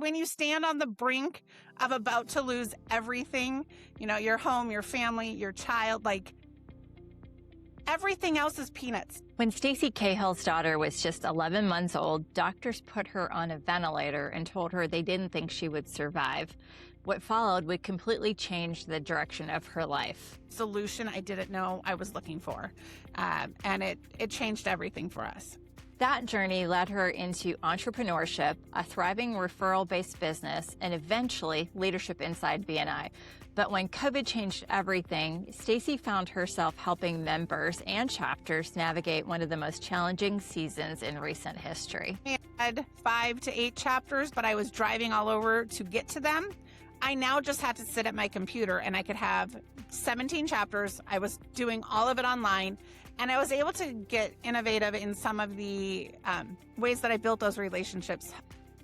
when you stand on the brink of about to lose everything, your home, your family, your child, like everything else is peanuts. When Staci Cahill's daughter was just 11 months old, doctors put her on a ventilator and told her they didn't think she would survive. What followed would completely change the direction of her life. Solution I didn't know I was looking for. And it changed everything for us. That journey led her into entrepreneurship, a thriving referral-based business, and eventually leadership inside BNI. But when COVID changed everything, Staci found herself helping members and chapters navigate one of the most challenging seasons in recent history. I had 5 to 8 chapters, but I was driving all over to get to them. I now just had to sit at my computer and I could have 17 chapters. I was doing all of it online, and I was able to get innovative in some of the ways that I built those relationships.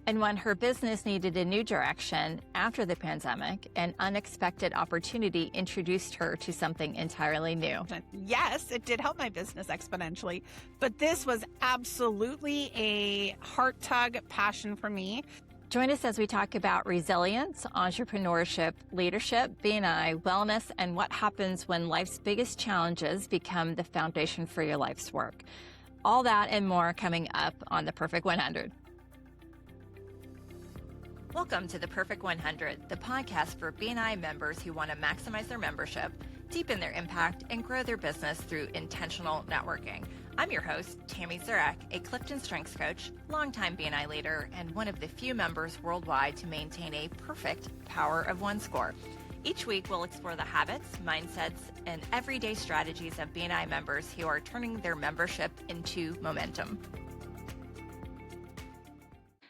And when her business needed a new direction after the pandemic, an unexpected opportunity introduced her to something entirely new. Yes, it did help my business exponentially, but this was absolutely a heart tug passion for me. Join us as we talk about resilience, entrepreneurship, leadership, BNI, wellness, and what happens when life's biggest challenges become the foundation for your life's work. All that and more coming up on The Perfect 100. Welcome to The Perfect 100, the podcast for BNI members who want to maximize their membership, deepen their impact, and grow their business through intentional networking. I'm your host, Tammy Zurak, a CliftonStrengths coach, longtime BNI leader, and one of the few members worldwide to maintain a perfect Power of One score. Each week, we'll explore the habits, mindsets, and everyday strategies of BNI members who are turning their membership into momentum.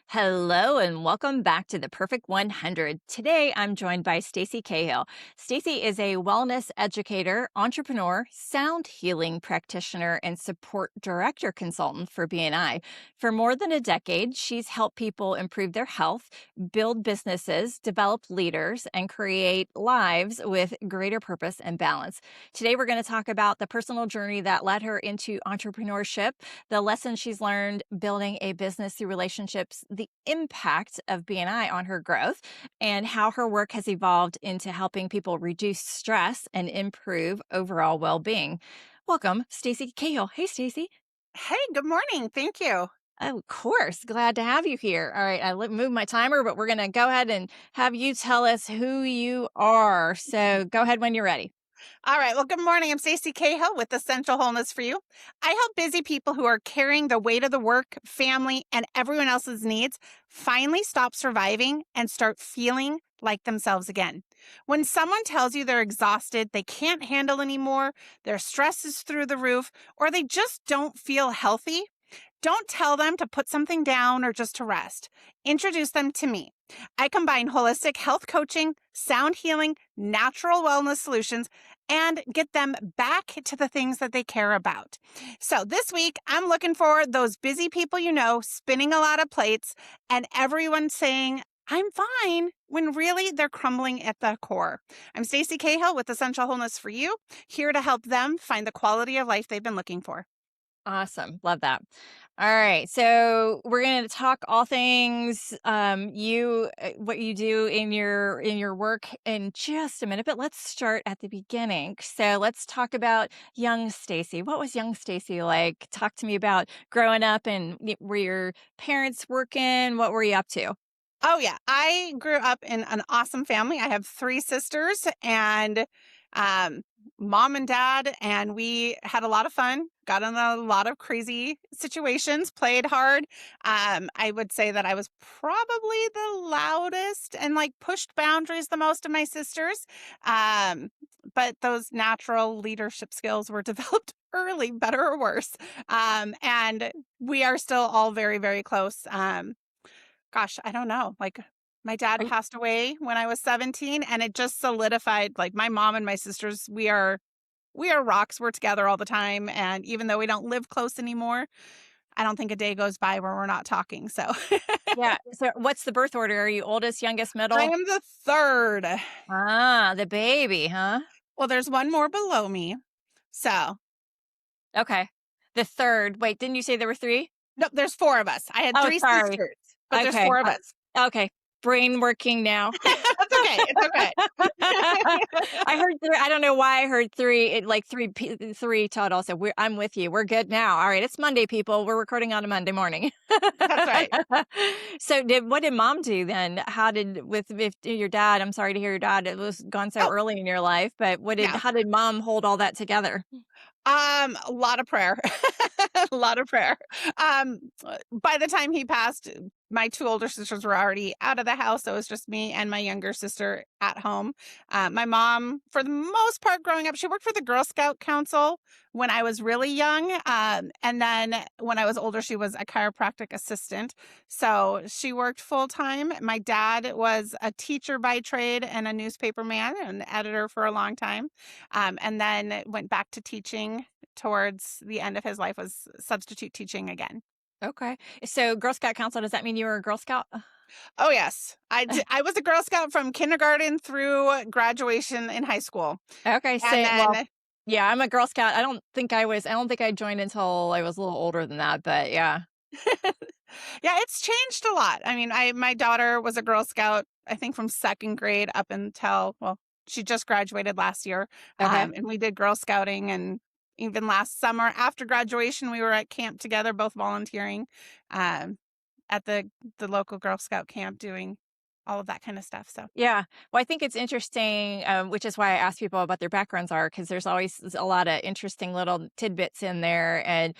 Hello and welcome back to The Perfect 100. Today, I'm joined by Staci Cahill. Staci is a wellness educator, entrepreneur, sound healing practitioner, and support director consultant for BNI. For more than a decade, she's helped people improve their health, build businesses, develop leaders, and create lives with greater purpose and balance. Today, we're going to talk about the personal journey that led her into entrepreneurship, the lessons she's learned building a business through relationships, the impact of BNI on her growth, and how her work has evolved into helping people reduce stress and improve overall well-being. Welcome, Staci Cahill. Hey, Staci. Hey, good morning. Thank you. Of course. Glad to have you here. All right. I moved my timer, but we're going to go ahead and have you tell us who you are. So go ahead when you're ready. All right. Well, good morning. I'm Staci Cahill with Essential Wholeness for You. I help busy people who are carrying the weight of the work, family, and everyone else's needs finally stop surviving and start feeling like themselves again. When someone tells you they're exhausted, they can't handle anymore, their stress is through the roof, or they just don't feel healthy, don't tell them to put something down or just to rest. Introduce them to me. I combine holistic health coaching, sound healing, natural wellness solutions, and get them back to the things that they care about. So this week, I'm looking for those busy people spinning a lot of plates, and everyone saying, I'm fine, when really they're crumbling at the core. I'm Staci Cahill with Essential Wholeness for You, here to help them find the quality of life they've been looking for. Awesome. Love that. All right. So we're going to talk all things what you do in your work in just a minute, but let's start at the beginning. So let's talk about young Staci. What was young Staci like? Talk to me about growing up, and were your parents working? What were you up to? Oh, yeah. I grew up in an awesome family. I have 3 sisters and mom and dad, and we had a lot of fun, got in a lot of crazy situations, played hard. I would say that I was probably the loudest and pushed boundaries the most of my sisters. But those natural leadership skills were developed early, better or worse. And we are still all very, very close. Gosh, I don't know. My dad passed away when I was 17, and it just solidified, my mom and my sisters, we are rocks. We're together all the time. And even though we don't live close anymore, I don't think a day goes by where we're not talking. So Yeah. So what's the birth order? Are you oldest, youngest, middle? I am the third. Ah, the baby, huh? Well, there's one more below me. So. Okay. The third. Wait, didn't you say there were 3? No, there's 4 of us. I had 3 sorry. sisters, but Okay. there's 4 of us. Okay. brain working now. That's okay. It's okay. I heard three. I don't know why I heard three. Like three total. So I'm with you. We're good now. All right, it's Monday, people. We're recording on a Monday morning. That's right. So what did mom do then? How did with if your dad? I'm sorry to hear your dad. It was gone so Oh, early in your life. But yeah. how did mom hold all that together? A lot of prayer. A lot of prayer. By the time he passed, my two older sisters were already out of the house. So it was just me and my younger sister at home. My mom, for the most part, growing up, she worked for the Girl Scout Council when I was really young. And then when I was older, she was a chiropractic assistant. So she worked full time. My dad was a teacher by trade and a newspaper man and editor for a long time. And then went back to teaching towards the end of his life, was substitute teaching again. Okay. So Girl Scout Council, does that mean you were a Girl Scout? Oh, yes. I was a Girl Scout from kindergarten through graduation in high school. Okay, And well, then, yeah, I'm a Girl Scout. I don't think I joined until I was a little older than that, but yeah. yeah, it's changed a lot. I mean, my daughter was a Girl Scout, I think from second grade up until, well, she just graduated last year. Okay. And we did Girl Scouting, and even last summer after graduation, we were at camp together, both volunteering. Um, at the local Girl Scout camp doing all of that kind of stuff. So Yeah. Well, I think it's interesting, which is why I ask people about their backgrounds are, because there's always a lot of interesting little tidbits in there. And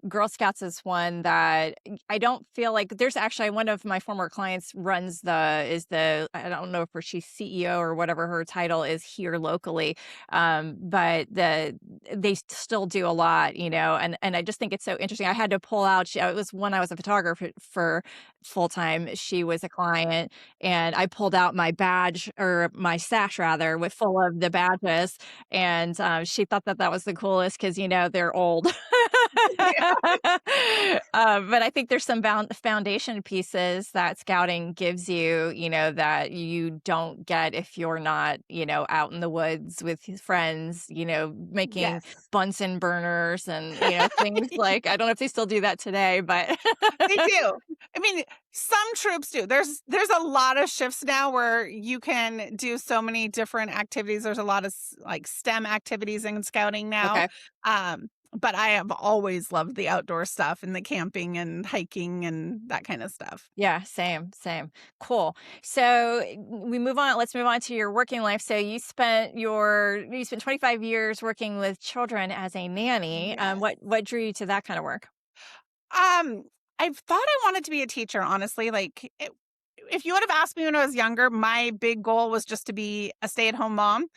Girl Scouts is one that I don't feel like there's actually one of my former clients I don't know if she's CEO or whatever her title is here locally. But they still do a lot, and I just think it's so interesting. I had to pull out, it was when I was a photographer for full time. She was a client and I pulled out my badge or my stash rather with full of the badges, and, she thought that that was the coolest because they're old. But I think there's some foundation pieces that scouting gives you, that you don't get if you're not, out in the woods with his friends, making yes, Bunsen burners and, things like I don't know if they still do that today, but they do. I mean, some troops do. There's a lot of shifts now where you can do so many different activities. There's a lot of like STEM activities in scouting now. Okay. But I have always loved the outdoor stuff and the camping and hiking and that kind of stuff. Yeah, same, same. Cool. So we move on. Let's move on to your working life. So you spent 25 years working with children as a nanny. Yes. What drew you to that kind of work? Um, I've thought I wanted to be a teacher, honestly. If you would have asked me when I was younger, my big goal was just to be a stay-at-home mom.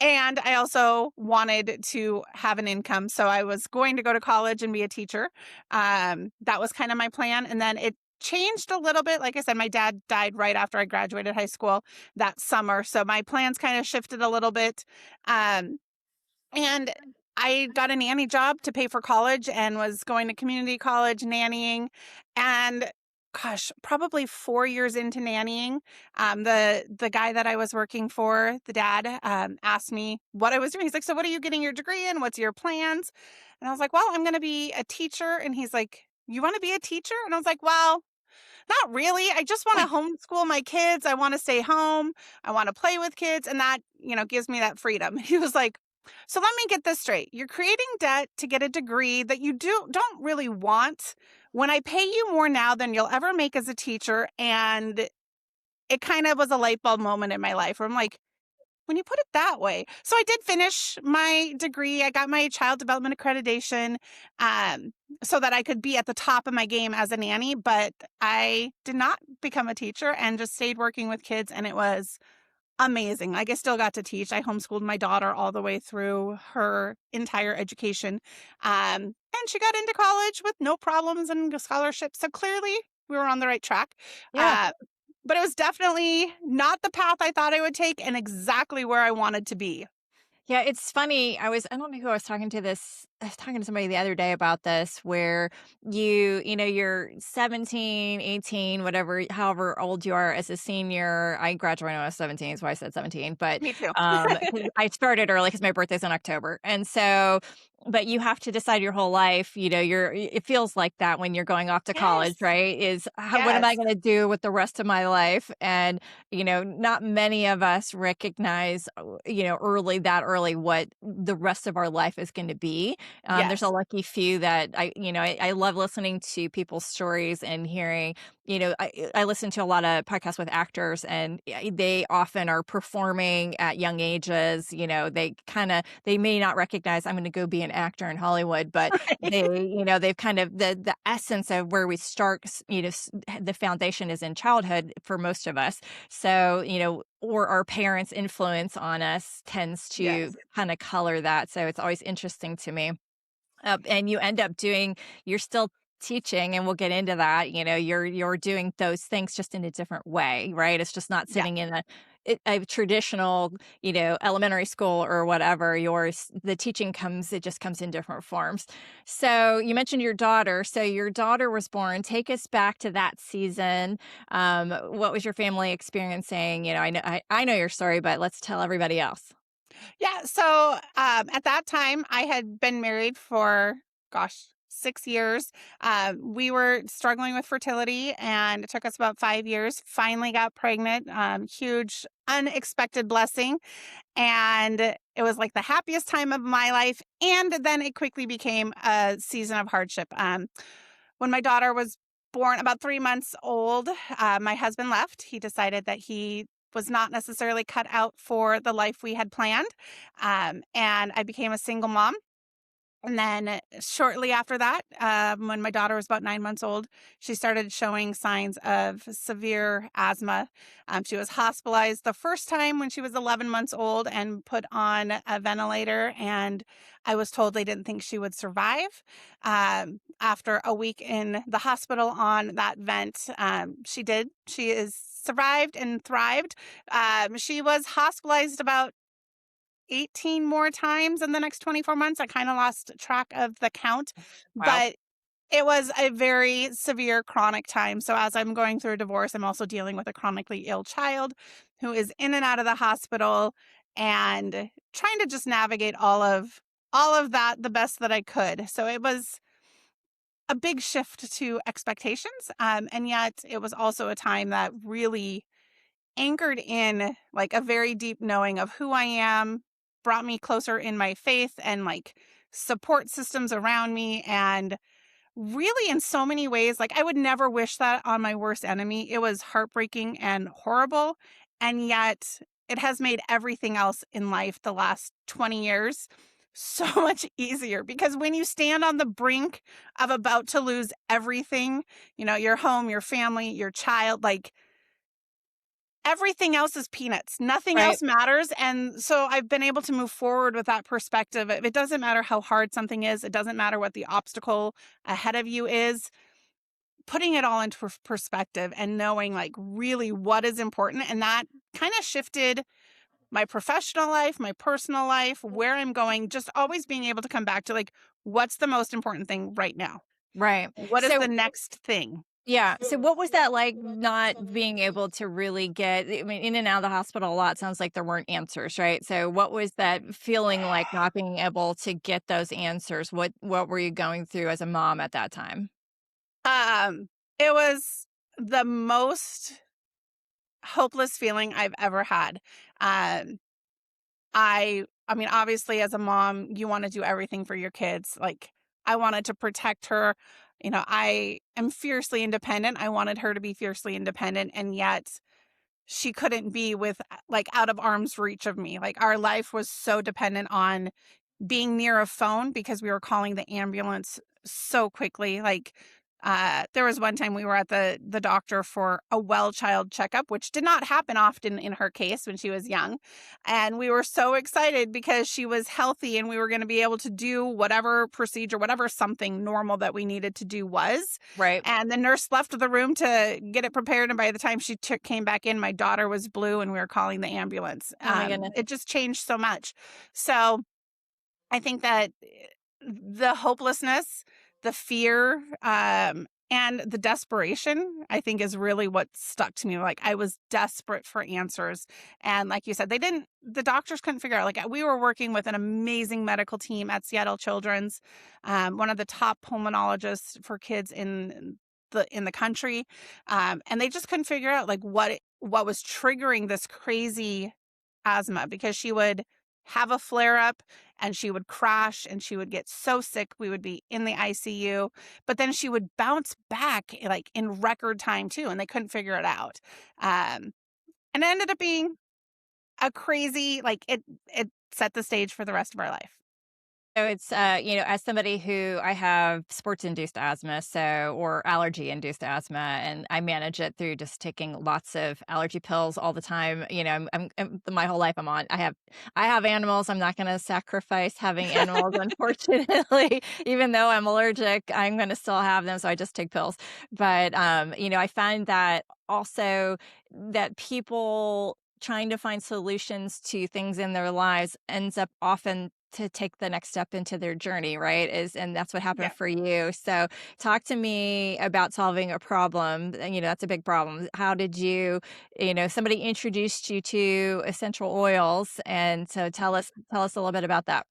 And I also wanted to have an income. So I was going to go to college and be a teacher. That was kind of my plan. And then it changed a little bit. Like I said, my dad died right after I graduated high school that summer. So my plans kind of shifted a little bit. Um, and I got a nanny job to pay for college and was going to community college nannying. And gosh, probably 4 years into nannying, the guy that I was working for, the dad, asked me what I was doing. He's like, "So what are you getting your degree in? What's your plans?" And I was like, "Well, I'm going to be a teacher." And he's like, "You want to be a teacher?" And I was like, "Well, not really. I just want to homeschool my kids. I want to stay home. I want to play with kids. And that, gives me that freedom." He was like, "So let me get this straight. You're creating debt to get a degree that you don't really want when I pay you more now than you'll ever make as a teacher." And it kind of was a light bulb moment in my life where I'm like, when you put it that way. So I did finish my degree. I got my child development accreditation, so that I could be at the top of my game as a nanny. But I did not become a teacher and just stayed working with kids. And it was amazing. Like, I still got to teach. I homeschooled my daughter all the way through her entire education. And she got into college with no problems and a scholarship. So clearly we were on the right track. Yeah. Uh, but it was definitely not the path I thought I would take and exactly where I wanted to be. Yeah, it's funny. I don't know who I was talking to this was talking to somebody the other day about this where you're 17, 18, whatever, however old you are as a senior. I graduated when I was 17, so I said 17, but Me too. 'cause I started early because my birthday's in October. And so, but you have to decide your whole life, it feels like that when you're going off to college, Yes. right? What am I Yes. going to do with the rest of my life? And not many of us recognize, that early what the rest of our life is going to be. There's a Yes. lucky few that I love listening to people's stories and hearing, I listen to a lot of podcasts with actors, and they often are performing at young ages. They may not recognize I'm going to go be an actor in Hollywood, but they've kind of the essence of where we start, the foundation is in childhood for most of us. So, or our parents' influence on us tends to Yes. kind of color that. So it's always interesting to me. And you end up you're still teaching, and we'll get into that. You're doing those things just in a different way, right? It's just not Yeah. sitting in a traditional, elementary school or whatever. The teaching it just comes in different forms. So you mentioned your daughter. So your daughter was born. Take us back to that season. What was your family experiencing? I know your story, but let's tell everybody else. Yeah. So at that time, I had been married for, gosh, 6 years. We were struggling with fertility, and it took us about 5 years. Finally got pregnant. Huge, unexpected blessing. And it was like the happiest time of my life. And then it quickly became a season of hardship. When my daughter was born, about 3 months old, my husband left. He decided that he was not necessarily cut out for the life we had planned. And I became a single mom. And then shortly after that, when my daughter was about 9 months old, she started showing signs of severe asthma. She was hospitalized the first time when she was 11 months old and put on a ventilator. And I was told they didn't think she would survive. After a week in the hospital on that vent, she did. She is survived and thrived. She was hospitalized about 18 more times in the next 24 months. I kind of lost track of the count, Wow. but it was a very severe chronic time. So as I'm going through a divorce, I'm also dealing with a chronically ill child who is in and out of the hospital, and trying to just navigate all of that the best that I could. So it was a big shift to expectations. And yet it was also a time that really anchored in like a very deep knowing of who I am, brought me closer in my faith and like support systems around me. And really, in so many ways, like I would never wish that on my worst enemy. It was heartbreaking and horrible. And yet it has made everything else in life the last 20 years so much easier, because when you stand on the brink of about to lose everything, your home, your family, your child, like everything else is peanuts. Nothing Right. else matters. And so I've been able to move forward with that perspective. It doesn't matter how hard something is. It doesn't matter what the obstacle ahead of you is. Putting it all into perspective and knowing like really what is important. And that kind of shifted my professional life, my personal life, where I'm going, just always being able to come back to like, what's the most important thing right now? Right. What is the So next thing? yeah. So what was that like, not being able to really I mean, in and out of the hospital a lot? Sounds like there weren't answers, right? So what was that feeling like, not being able to get those answers? What were you going through as a mom at that time? It was the most hopeless feeling I've ever had. Um, I mean, obviously, as a mom, you want to do everything for your kids. Like, I wanted to protect her. I am fiercely independent. I wanted her to be fiercely independent, and yet she couldn't be with like out of arm's reach of me. Like, our life was so dependent on being near a phone because we were calling the ambulance so quickly. Like, there was one time we were at the doctor for a well child checkup, which did not happen often in her case when she was young. And we were so excited because she was healthy and we were going to be able to do whatever procedure, whatever something normal that we needed to do was. Right. And the nurse left the room to get it prepared. And by the time she came back in, my daughter was blue and we were calling the ambulance. Oh my goodness. It just changed so much. So I think that the hopelessness, the fear, and the desperation, I think, is really what stuck to me. Like, I was desperate for answers. And like you said, the doctors couldn't figure out. Like, we were working with an amazing medical team at Seattle Children's, one of the top pulmonologists for kids in the country. And they just couldn't figure out like what was triggering this crazy asthma, because she would have a flare up and she would crash and she would get so sick. We would be in the ICU, but then she would bounce back like in record time too. And they couldn't figure it out. And it ended up being a crazy, like it set the stage for the rest of our life. So it's, as somebody who I have sports-induced asthma, or allergy-induced asthma, and I manage it through just taking lots of allergy pills all the time. My whole life I have animals. I'm not going to sacrifice having animals, unfortunately. Even though I'm allergic, I'm going to still have them, so I just take pills. But I find that also that people trying to find solutions to things in their lives ends up often to take the next step into their journey, right? And that's what Yeah. happened for you. So talk to me about solving a problem. That's a big problem. How did somebody introduced you to essential oils, and so tell us a little bit about that.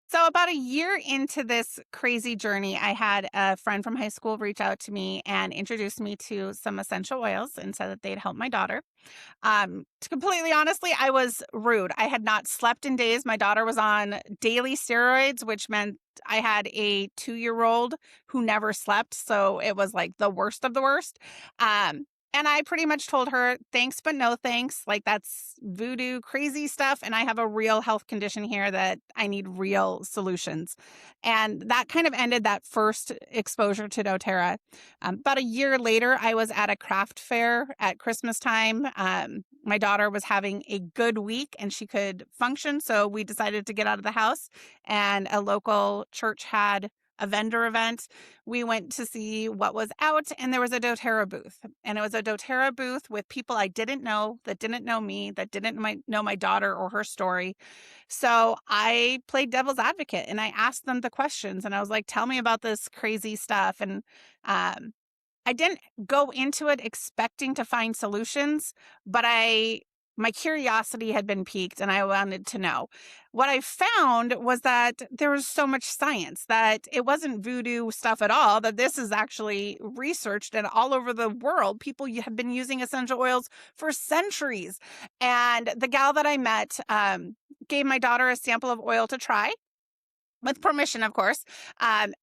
So about a year into this crazy journey, I had a friend from high school reach out to me and introduce me to some essential oils and said that they'd help my daughter. To completely honestly, I was rude. I had not slept in days. My daughter was on daily steroids, which meant I had a 2-year-old who never slept. So it was like the worst of the worst. Um, and I pretty much told her, thanks, but no thanks. Like, that's voodoo crazy stuff. And I have a real health condition here that I need real solutions. And that kind of ended that first exposure to doTERRA. About a year later, I was at a craft fair at Christmas time. My daughter was having a good week and she could function. So we decided to get out of the house, and a local church had a vendor event. We went to see what was out, and there was a doTERRA booth. And it was a doTERRA booth with people I didn't know, that didn't know me, that didn't know my daughter or her story. So I played devil's advocate and I asked them the questions, and I was like, tell me about this crazy stuff. And um, I didn't go into it expecting to find solutions, but my curiosity had been piqued and I wanted to know. What I found was that there was so much science, that it wasn't voodoo stuff at all, that this is actually researched, and all over the world, people have been using essential oils for centuries. And the gal that I met gave my daughter a sample of oil to try, with permission, of course. And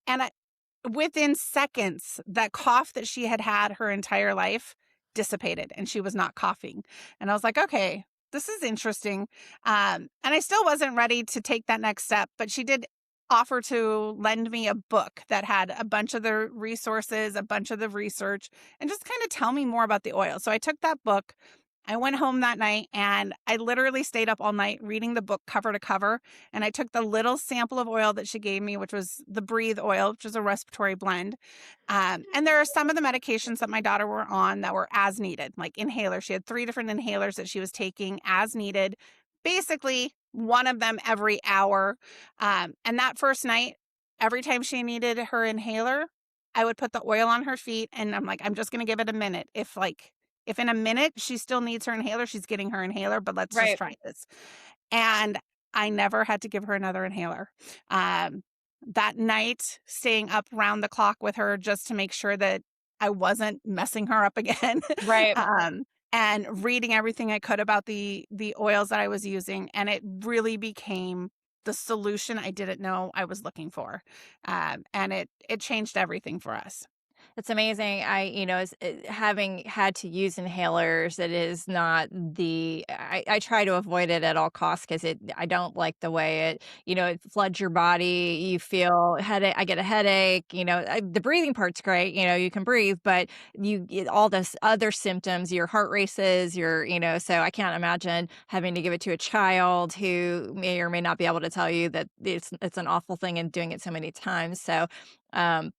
within seconds, that cough that she had had her entire life dissipated and she was not coughing. And I was like, okay, this is interesting. And I still wasn't ready to take that next step, but she did offer to lend me a book that had a bunch of the resources, a bunch of the research, and just kind of tell me more about the oil. So I took that book. I went home that night and I literally stayed up all night reading the book cover to cover. And I took the little sample of oil that she gave me, which was the Breathe oil, which is a respiratory blend. And there are some of the medications that my daughter were on that were as needed, like inhalers. She had 3 different inhalers that she was taking as needed, basically one of them every hour. And that first night, every time she needed her inhaler, I would put the oil on her feet and I'm like, I'm just going to give it a minute. If in a minute she still needs her inhaler, she's getting her inhaler, but let's just Right. try this. And I never had to give her another inhaler. That night, staying up round the clock with her just to make sure that I wasn't messing her up again. Right. um, and reading everything I could about the oils that I was using, and it really became the solution I didn't know I was looking for. And it changed everything for us. It's amazing. Having had to use inhalers, it is not I try to avoid it at all costs because I don't like the way it floods your body. You feel headache. I get a headache. The breathing part's great. You can breathe, but you get all this other symptoms. Your heart races. So I can't imagine having to give it to a child who may or may not be able to tell you that it's an awful thing and doing it so many times. So, um,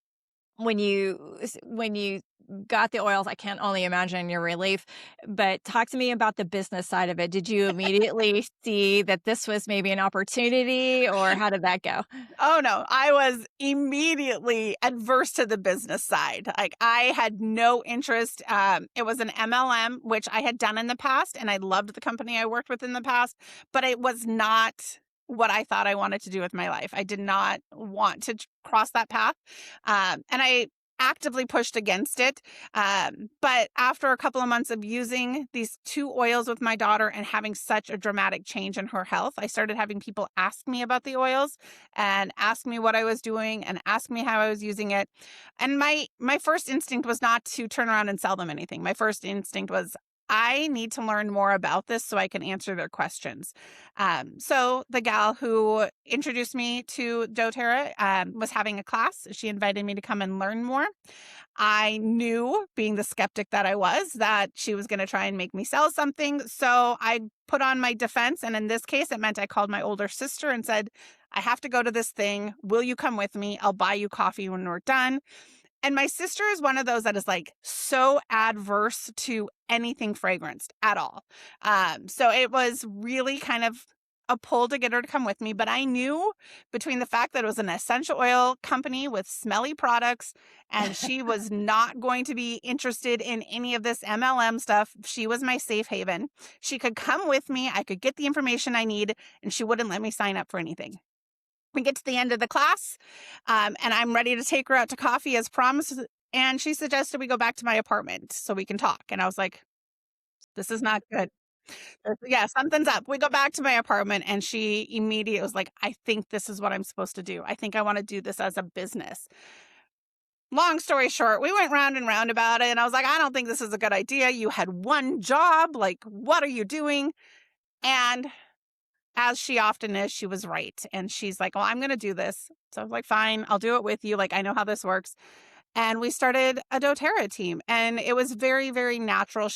when you got the oils, I can't only imagine your relief, but talk to me about the business side of it. Did you immediately see that this was maybe an opportunity, or how did that go? Oh no, I was immediately adverse to the business side. Like I had no interest. It was an MLM, which I had done in the past, and I loved the company I worked with in the past, but it was not what I thought I wanted to do with my life. I did not want to cross that path, and I actively pushed against it. But after a couple of months of using these two oils with my daughter and having such a dramatic change in her health, I started having people ask me about the oils and ask me what I was doing and ask me how I was using it. And my first instinct was not to turn around and sell them anything. My first instinct was I need to learn more about this so I can answer their questions. So the gal who introduced me to doTERRA was having a class. She invited me to come and learn more. I knew, being the skeptic that I was, that she was going to try and make me sell something. So I put on my defense. And in this case, it meant I called my older sister and said, I have to go to this thing. Will you come with me? I'll buy you coffee when we're done. And my sister is one of those that is like so adverse to anything fragranced at all. So it was really kind of a pull to get her to come with me. But I knew, between the fact that it was an essential oil company with smelly products and she was not going to be interested in any of this MLM stuff, she was my safe haven. She could come with me. I could get the information I need, and she wouldn't let me sign up for anything. We get to the end of the class, and I'm ready to take her out to coffee as promised. And she suggested we go back to my apartment so we can talk. And I was like, this is not good. Yeah, something's up. We go back to my apartment, and she immediately was like, I think this is what I'm supposed to do. I think I want to do this as a business. Long story short, we went round and round about it. And I was like, I don't think this is a good idea. You had one job. Like, what are you doing? And as she often is, she was right. And she's like, well, I'm going to do this. So I was like, fine, I'll do it with you. Like, I know how this works. And we started a doTERRA team. And it was very, very natural.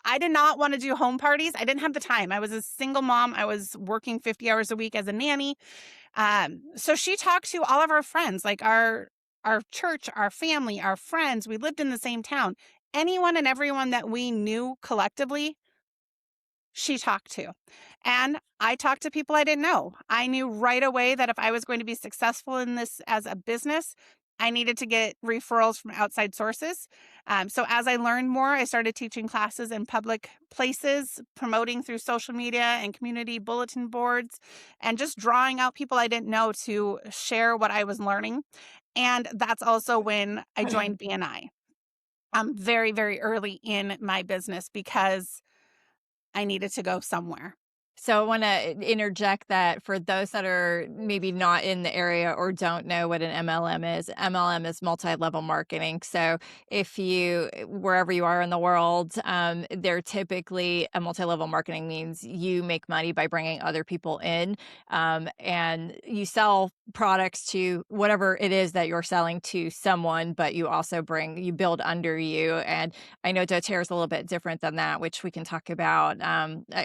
I did not want to do home parties. I didn't have the time. I was a single mom. I was working 50 hours a week as a nanny. So she talked to all of our friends, like our church, our family, our friends. We lived in the same town. Anyone and everyone that we knew collectively, she talked to. And I talked to people I didn't know. I knew right away that if I was going to be successful in this as a business, I needed to get referrals from outside sources. So as I learned more, I started teaching classes in public places, promoting through social media and community bulletin boards, and just drawing out people I didn't know to share what I was learning. And that's also when I joined BNI. Very, very early in my business because I needed to go somewhere. So I want to interject that for those that are maybe not in the area or don't know what an MLM is multi-level marketing. So if you, wherever you are in the world, they're typically a multi-level marketing means you make money by bringing other people in, and you sell products to whatever it is that you're selling to someone, but you also you build under you. And I know doTERRA is a little bit different than that, which we can talk about.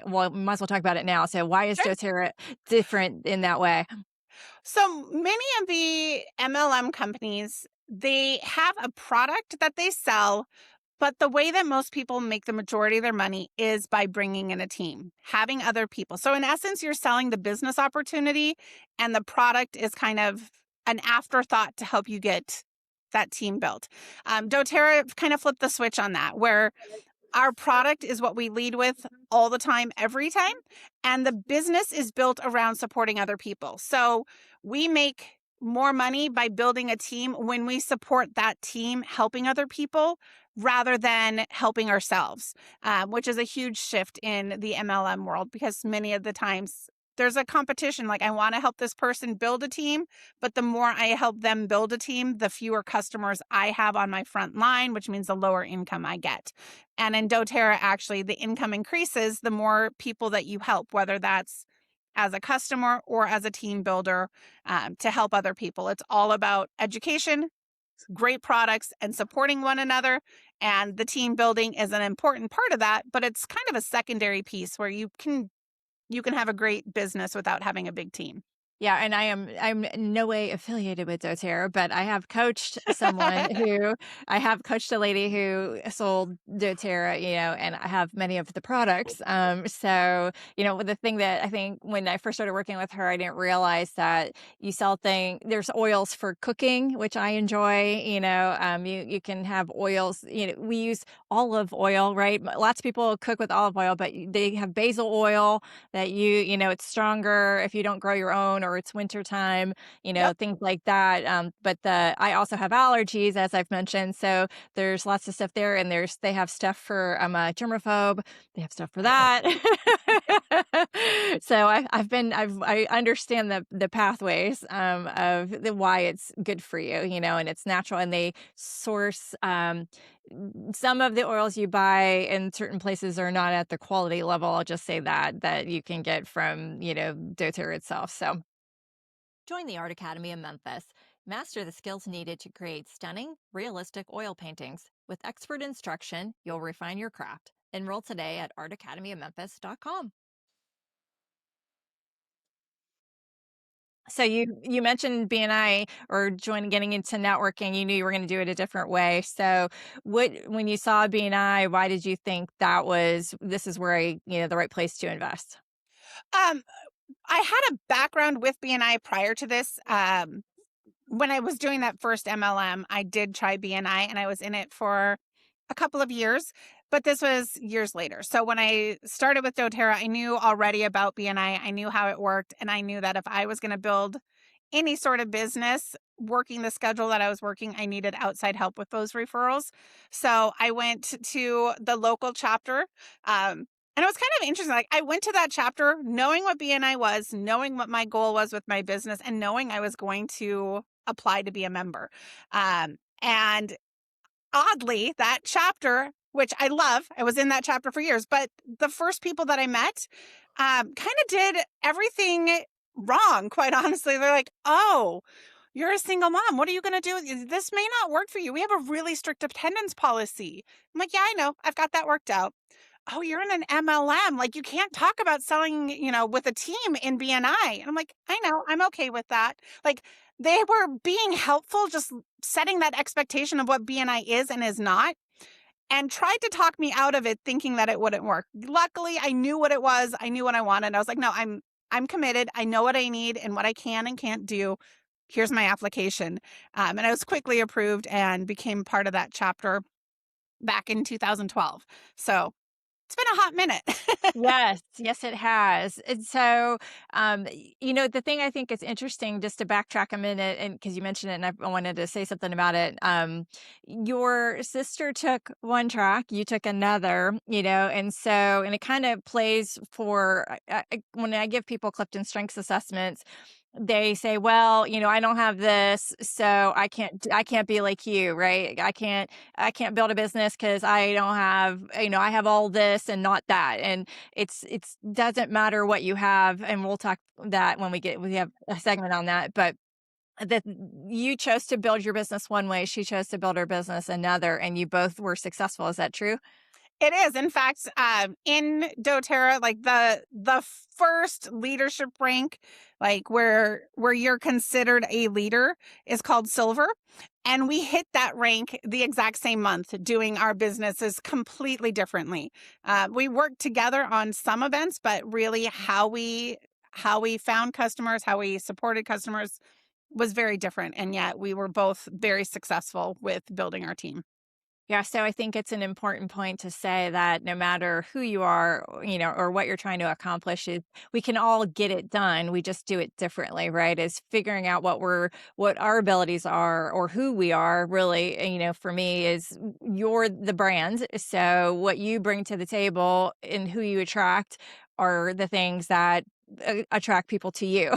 Well, we might as well talk about it now. So why is Sure. doTERRA different in that way? So many of the MLM companies, they have a product that they sell, but the way that most people make the majority of their money is by bringing in a team, having other people. So in essence, you're selling the business opportunity, and the product is kind of an afterthought to help you get that team built. doTERRA kind of flipped the switch on that, where our product is what we lead with all the time, every time. And the business is built around supporting other people. So we make more money by building a team when we support that team helping other people rather than helping ourselves, which is a huge shift in the MLM world because many of the times there's a competition. Like, I want to help this person build a team, but the more I help them build a team, the fewer customers I have on my front line, which means the lower income I get. And in doTERRA, actually, the income increases the more people that you help, whether that's as a customer or as a team builder, to help other people. It's all about education, great products, and supporting one another. And the team building is an important part of that, but it's kind of a secondary piece where you can have a great business without having a big team. Yeah, and I'm in no way affiliated with doTERRA, but I have coached a lady who sold doTERRA, and I have many of the products. So, the thing that I think when I first started working with her, I didn't realize that there's oils for cooking, which I enjoy, you can have oils, we use olive oil, right? Lots of people cook with olive oil, but they have basil oil that it's stronger if you don't grow your own or it's wintertime, Yep. things like that. I also have allergies, as I've mentioned. So there's lots of stuff there. And they have stuff for, I'm a germaphobe. They have stuff for that. So I understand the pathways, of why it's good for you, and it's natural and they source, some of the oils you buy in certain places are not at the quality level. I'll just say that you can get from, doTERRA itself. So join the Art Academy in Memphis. Master the skills needed to create stunning, realistic oil paintings. With expert instruction, you'll refine your craft. Enroll today at artacademyofmemphis.com. So you mentioned BNI or getting into networking, you knew you were going to do it a different way. So when you saw BNI, why did you think this is where the right place to invest? Um, I had a background with BNI prior to this. When I was doing that first MLM, I did try BNI and I was in it for a couple of years, but this was years later. So when I started with doTERRA, I knew already about BNI. I knew how it worked. And I knew that if I was going to build any sort of business working the schedule that I was working, I needed outside help with those referrals. So I went to the local chapter. And it was kind of interesting. Like I went to that chapter knowing what BNI was, knowing what my goal was with my business, and knowing I was going to apply to be a member. And oddly, that chapter, which I love, I was in that chapter for years, but the first people that I met kind of did everything wrong, quite honestly. They're like, oh, you're a single mom. What are you going to do? This may not work for you. We have a really strict attendance policy. I'm like, yeah, I know. I've got that worked out. Oh, you're in an MLM. Like you can't talk about selling, with a team in BNI. And I'm like, I know, I'm okay with that. Like they were being helpful, just setting that expectation of what BNI is and is not, and tried to talk me out of it thinking that it wouldn't work. Luckily, I knew what it was. I knew what I wanted. I was like, no, I'm committed. I know what I need and what I can and can't do. Here's my application. And I was quickly approved and became part of that chapter back in 2012. So it's been a hot minute. Yes, yes, it has. And so, the thing I think is interesting, just to backtrack a minute, and because you mentioned it, and I wanted to say something about it. Your sister took one track, you took another, and it kind of plays for when I give people CliftonStrengths assessments. They say, well, I don't have this, so I can't be like you, right? I can't build a business because I don't have, I have all this and not that. And it's doesn't matter what you have. And we'll talk that when we have a segment on that. But that you chose to build your business one way, she chose to build her business another, and you both were successful. Is that true? It is. In fact, in doTERRA, like the first leadership rank, like where you're considered a leader, is called silver. And we hit that rank the exact same month, doing our businesses completely differently. We worked together on some events, but really how we found customers, how we supported customers was very different. And yet we were both very successful with building our team. Yeah, so I think it's an important point to say that no matter who you are, or what you're trying to accomplish, is we can all get it done. We just do it differently, right? Is figuring out what our abilities are or who we are really, for me is you're the brand. So what you bring to the table and who you attract are the things that attract people to you.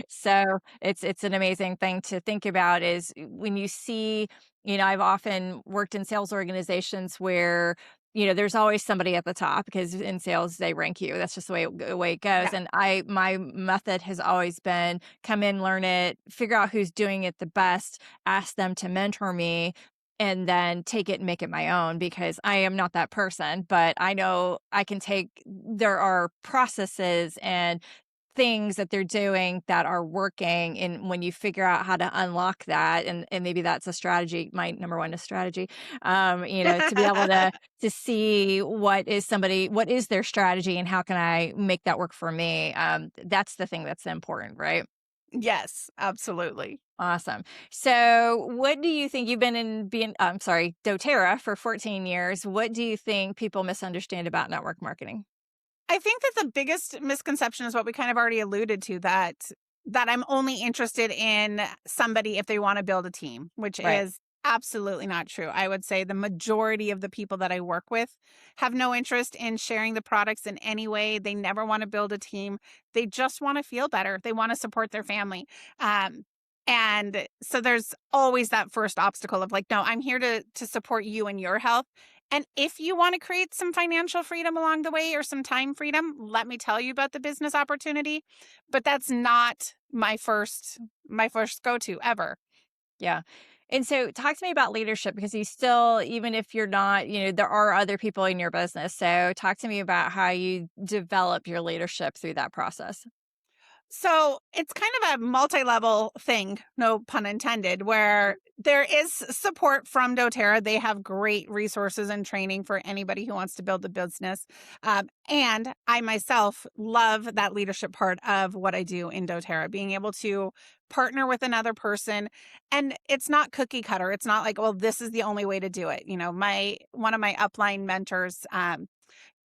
So it's an amazing thing to think about is when you see, I've often worked in sales organizations where, there's always somebody at the top because in sales they rank you. That's just the way it goes. Yeah. And my method has always been come in, learn it, figure out who's doing it the best, ask them to mentor me, and then take it and make it my own because I am not that person, but I know I can there are processes and things that they're doing that are working, and when you figure out how to unlock that, and maybe that's a strategy, my number one is strategy, to be able to see what is their strategy and how can I make that work for me. That's the thing that's important, right? Yes, absolutely. Awesome. So, what do you think you've been in being I'm sorry, doTERRA for 14 years. What do you think people misunderstand about network marketing? I think that the biggest misconception is what we kind of already alluded to, that I'm only interested in somebody if they want to build a team, which Right. is absolutely not true. I would say the majority of the people that I work with have no interest in sharing the products in any way. They never want to build a team. They just want to feel better. They want to support their family. Um, and so there's always that first obstacle of like, no, I'm here to support you and your health. And if you want to create some financial freedom along the way or some time freedom, let me tell you about the business opportunity. But that's not my first go-to ever. Yeah. And so talk to me about leadership because you still, even if you're not, there are other people in your business. So talk to me about how you develop your leadership through that process. So it's kind of a multi-level thing, no pun intended, where there is support from doTERRA. They have great resources and training for anybody who wants to build a business. And I myself love that leadership part of what I do in doTERRA, being able to partner with another person. And it's not cookie cutter. It's not like, well, this is the only way to do it. My one of my upline mentors,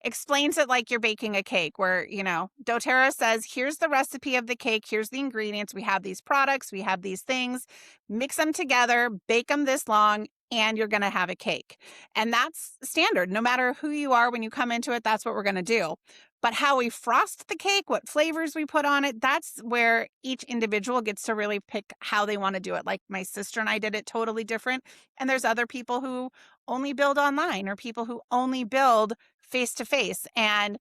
explains it like you're baking a cake where, doTERRA says, here's the recipe of the cake. Here's the ingredients. We have these products. We have these things. Mix them together, bake them this long, and you're going to have a cake. And that's standard. No matter who you are, when you come into it, that's what we're going to do. But how we frost the cake, what flavors we put on it, that's where each individual gets to really pick how they want to do it. Like my sister and I did it totally different. And there's other people who only build online or people who only build face to face. And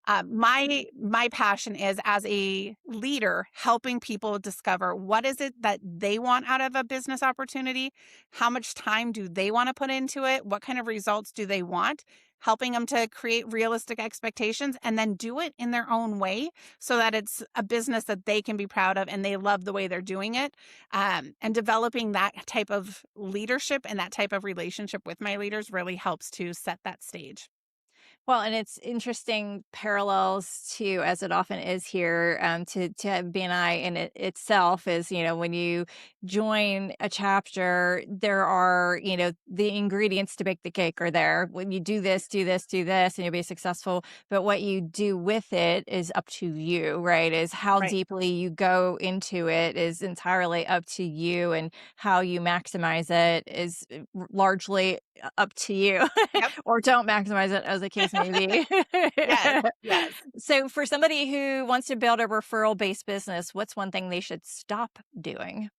my passion is as a leader helping people discover what is it that they want out of a business opportunity, how much time do they want to put into it, what kind of results do they want, helping them to create realistic expectations and then do it in their own way so that it's a business that they can be proud of and they love the way they're doing it. And developing that type of leadership and that type of relationship with my leaders really helps to set that stage. Well, and it's interesting parallels to, as it often is here, to BNI in itself is, when you join a chapter, there are, the ingredients to bake the cake are there. When you do this, do this, do this, and you'll be successful. But what you do with it is up to you, right? Is how Right. deeply you go into it is entirely up to you, and how you maximize it is largely up to you. Yep. Or don't maximize it as the case may be. Yes. Yes. So for somebody who wants to build a referral-based business, what's one thing they should stop doing?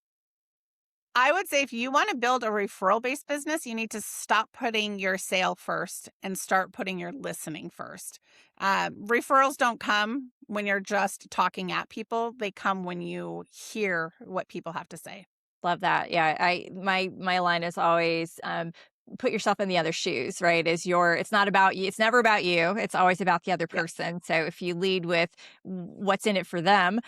I would say if you want to build a referral based business, you need to stop putting your sale first and start putting your listening first. Referrals don't come when you're just talking at people, they come when you hear what people have to say. Love that. Yeah, my line is always, put yourself in the other shoes, right? It's not about you. It's never about you. It's always about the other Yes. person. So if you lead with what's in it for them,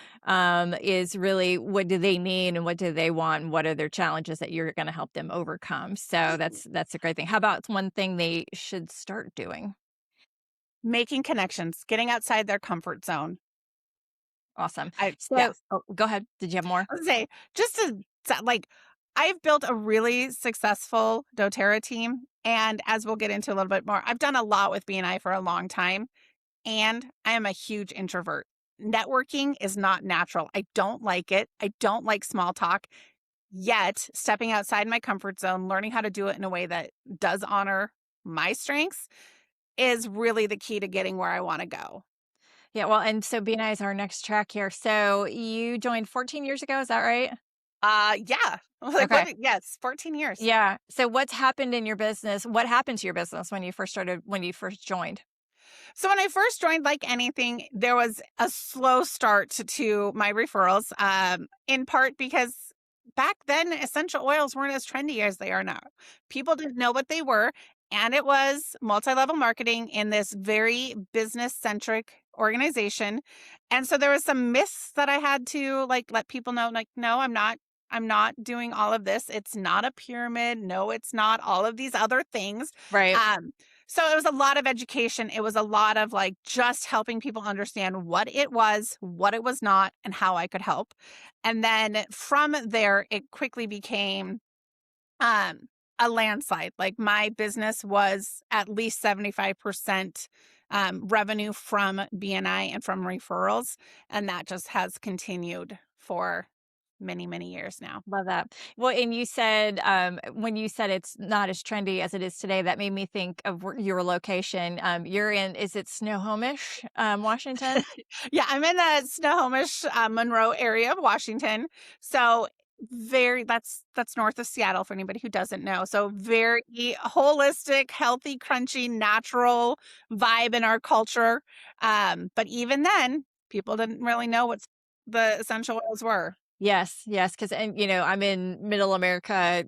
is really what do they need and what do they want and what are their challenges that you're going to help them overcome. So that's a great thing. How about one thing they should start doing? Making connections, getting outside their comfort zone. Awesome. So, Yes. oh, go ahead. Did you have more? I would say just like I've built a really successful doTERRA team. And as we'll get into a little bit more, I've done a lot with BNI for a long time. And I am a huge introvert. Networking is not natural. I don't like it. I don't like small talk. Yet, stepping outside my comfort zone, learning how to do it in a way that does honor my strengths is really the key to getting where I want to go. Yeah, well, and so BNI is our next track here. So you joined 14 years ago, is that right? Yeah. Like Okay. what? Yes, 14 years. Yeah. So what's happened in your business? What happened to your business when you first joined? So when I first joined, like anything, there was a slow start to my referrals, in part because back then essential oils weren't as trendy as they are now. People didn't know what they were, and it was multi-level marketing in this very business-centric organization. And so there was some myths that I had to like let people know, like, no, I'm not doing all of this. It's not a pyramid. No, it's not all of these other things. Right. So it was a lot of education. It was a lot of like just helping people understand what it was not, and how I could help. And then from there, it quickly became um, a landslide. Like my business was at least 75% revenue from BNI and from referrals. And that just has continued for many, many years now. Love that. Well, and you said, when you said it's not as trendy as it is today, that made me think of your location. You're in, is it Snohomish, Washington? Yeah, I'm in the Snohomish, Monroe area of Washington. So that's north of Seattle for anybody who doesn't know. So very holistic, healthy, crunchy, natural vibe in our culture. But even then, people didn't really know what the essential oils were. Yes, yes, because and, I'm in Middle America,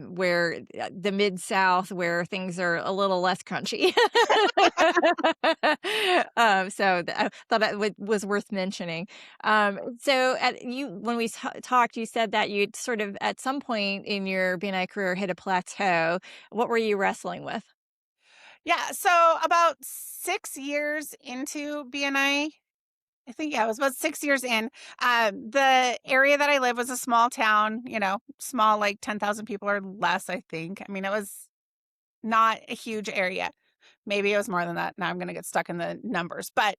where the Mid-South, where things are a little less crunchy. So I thought that was worth mentioning. So when we talked, you said that you'd sort of, at some point in your BNI career, hit a plateau. What were you wrestling with? Yeah, so about 6 years into BNI, I think, yeah, it was about 6 years in. The area that I live was a small town, small, like 10,000 people or less, I think. I mean, it was not a huge area. Maybe it was more than that. Now I'm going to get stuck in the numbers. But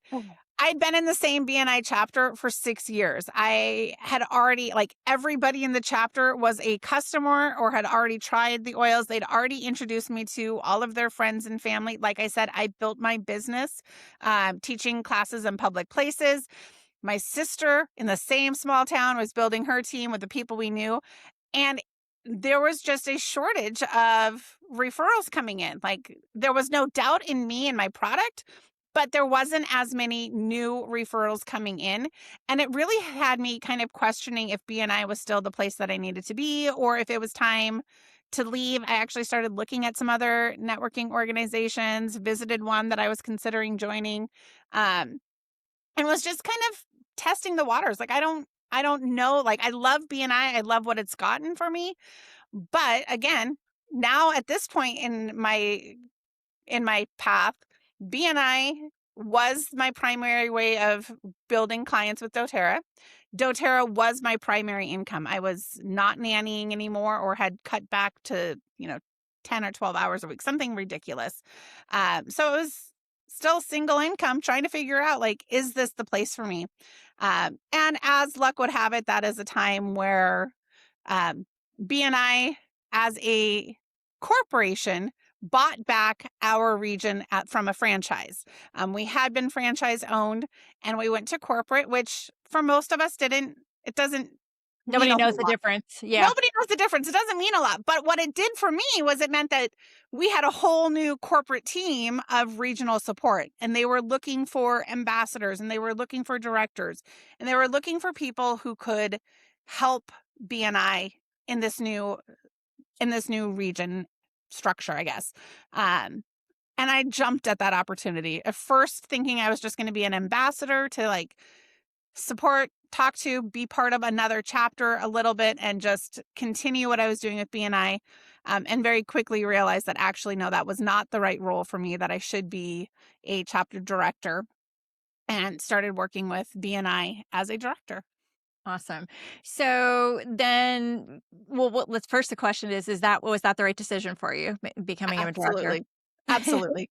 I'd been in the same BNI chapter for 6 years. I had already, like, everybody in the chapter was a customer or had already tried the oils. They'd already introduced me to all of their friends and family. Like I said, I built my business teaching classes in public places. My sister in the same small town was building her team with the people we knew. And there was just a shortage of referrals coming in. Like there was no doubt in me and my product, but there wasn't as many new referrals coming in. And it really had me kind of questioning if BNI was still the place that I needed to be, or if it was time to leave. I actually started looking at some other networking organizations, visited one that I was considering joining. And was just kind of testing the waters. Like I don't know. Like I love BNI. I love what it's gotten for me. But again, now at this point in my path, BNI was my primary way of building clients with doTERRA. doTERRA was my primary income. I was not nannying anymore or had cut back to, 10 or 12 hours a week, something ridiculous. So it was still single income, trying to figure out, like, is this the place for me? And as luck would have it, that is a time where BNI as a corporation bought back our region from a franchise. We had been franchise owned and we went to corporate, which for most of us it doesn't mean Nobody a knows whole the lot. difference. Yeah. Nobody knows the difference. It doesn't mean a lot. But what it did for me was it meant that we had a whole new corporate team of regional support, and they were looking for ambassadors, and they were looking for directors, and they were looking for people who could help BNI in this new region structure, I guess. And I jumped at that opportunity. At first thinking I was just going to be an ambassador to like support, talk to, be part of another chapter a little bit and just continue what I was doing with BNI. And very quickly realized that actually, no, that was not the right role for me, that I should be a chapter director, and started working with BNI as a director. Awesome. So then, well, let's first, the question was that the right decision for you, becoming a director? Absolutely. Absolutely.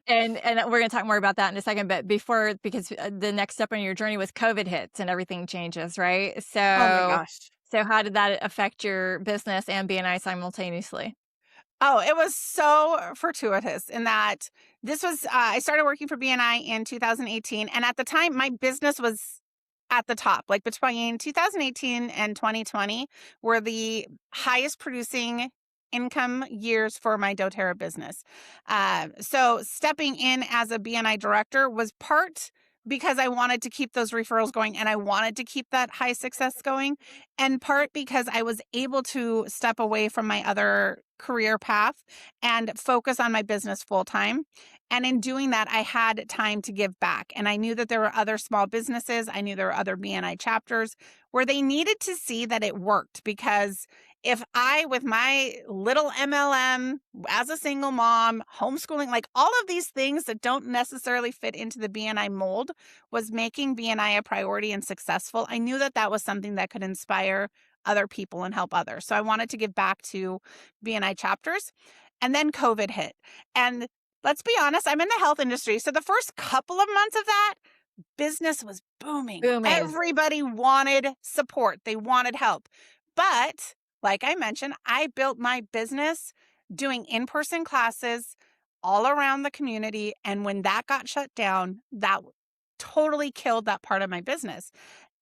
And we're going to talk more about that in a second, but before, because the next step on your journey was COVID hits and everything changes, right? Oh my So, gosh. so how did that affect your business and BNI simultaneously? Oh, it was so fortuitous in that I started working for BNI in 2018. And at the time, my business was at the top. Like between 2018 and 2020 were the highest producing income years for my doTERRA business. So stepping in as a BNI director was part because I wanted to keep those referrals going and I wanted to keep that high success going, and part because I was able to step away from my other career path and focus on my business full time. And in doing that, I had time to give back. And I knew that there were other small businesses. I knew there were other BNI chapters where they needed to see that it worked, because if I, with my little MLM, as a single mom, homeschooling, like all of these things that don't necessarily fit into the BNI mold, was making BNI a priority and successful, I knew that that was something that could inspire other people and help others. So I wanted to give back to BNI chapters. And then COVID hit. And let's be honest, I'm in the health industry. So the first couple of months of that, business was booming. Everybody wanted support. They wanted help. But like I mentioned, I built my business doing in-person classes all around the community. And when that got shut down, that totally killed that part of my business.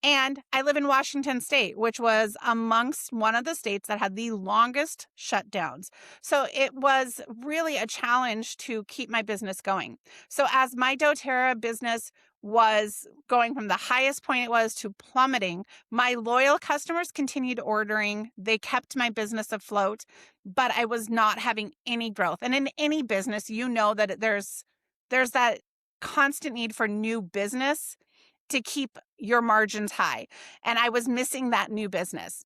And I live in Washington State, which was amongst one of the states that had the longest shutdowns. So it was really a challenge to keep my business going. So as my doTERRA business was going from the highest point it was to plummeting, my loyal customers continued ordering. They kept my business afloat, but I was not having any growth. And in any business, you know that there's that constant need for new business to keep your margins high. And I was missing that new business.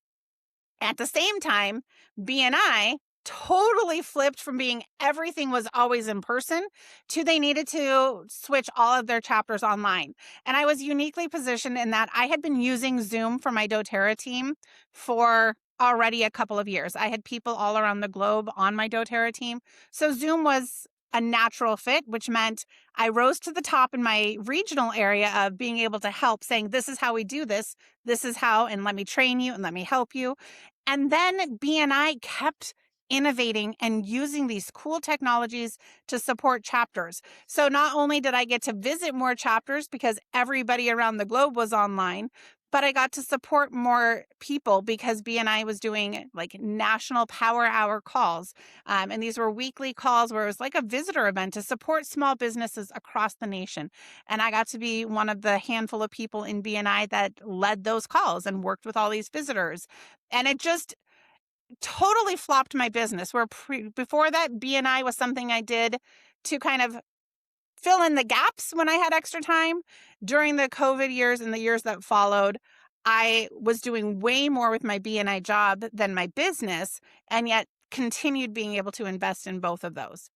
At the same time, BNI totally flipped from being everything was always in person to they needed to switch all of their chapters online. And I was uniquely positioned in that I had been using Zoom for my doTERRA team for already a couple of years. I had people all around the globe on my doTERRA team. So Zoom was a natural fit, which meant I rose to the top in my regional area of being able to help, saying, this is how we do this. This is how, and let me train you and let me help you. And then BNI kept innovating and using these cool technologies to support chapters. So not only did I get to visit more chapters because everybody around the globe was online, but I got to support more people because BNI was doing like national power hour calls. And these were weekly calls where it was like a visitor event to support small businesses across the nation. And I got to be one of the handful of people in BNI that led those calls and worked with all these visitors. And it just totally flopped my business, where before that, BNI was something I did to kind of fill in the gaps when I had extra time. During the COVID years and the years that followed, I was doing way more with my BNI job than my business, and yet continued being able to invest in both of those.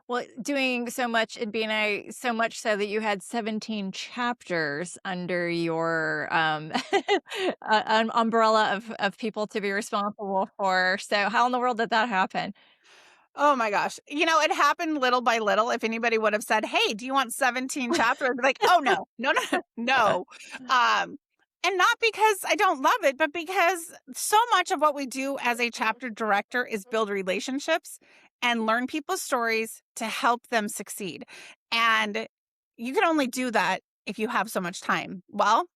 Well, doing so much in BNI, so much so that you had 17 chapters under your umbrella of people to be responsible for. So how in the world did that happen? Oh my gosh. It happened little by little. If anybody would have said, hey, do you want 17 chapters? I'd be like, oh, no, no, no, no. And not because I don't love it, but because so much of what we do as a chapter director is build relationships and learn people's stories to help them succeed. And you can only do that if you have so much time. Well,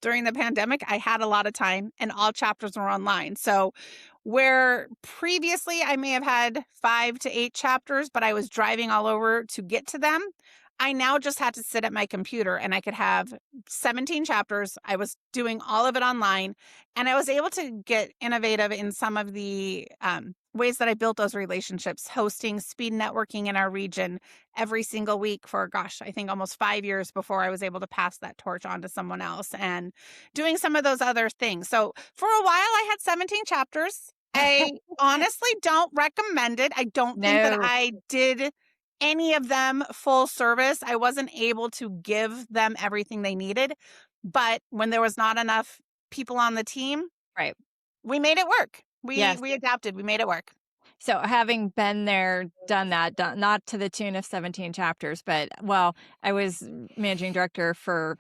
during the pandemic, I had a lot of time and all chapters were online. So where previously I may have had 5 to 8 chapters, but I was driving all over to get to them, I now just had to sit at my computer and I could have 17 chapters. I was doing all of it online, and I was able to get innovative in some of the ways that I built those relationships, hosting speed networking in our region every single week for, gosh, I think almost 5 years before I was able to pass that torch on to someone else, and doing some of those other things. So for a while, I had 17 chapters. I honestly don't recommend it. I don't think that I did any of them full service. I wasn't able to give them everything they needed. But when there was not enough people on the team, Right. we made it work. Yes. We adapted. We made it work. So having been there, done that, not to the tune of 17 chapters, but well, I was managing director for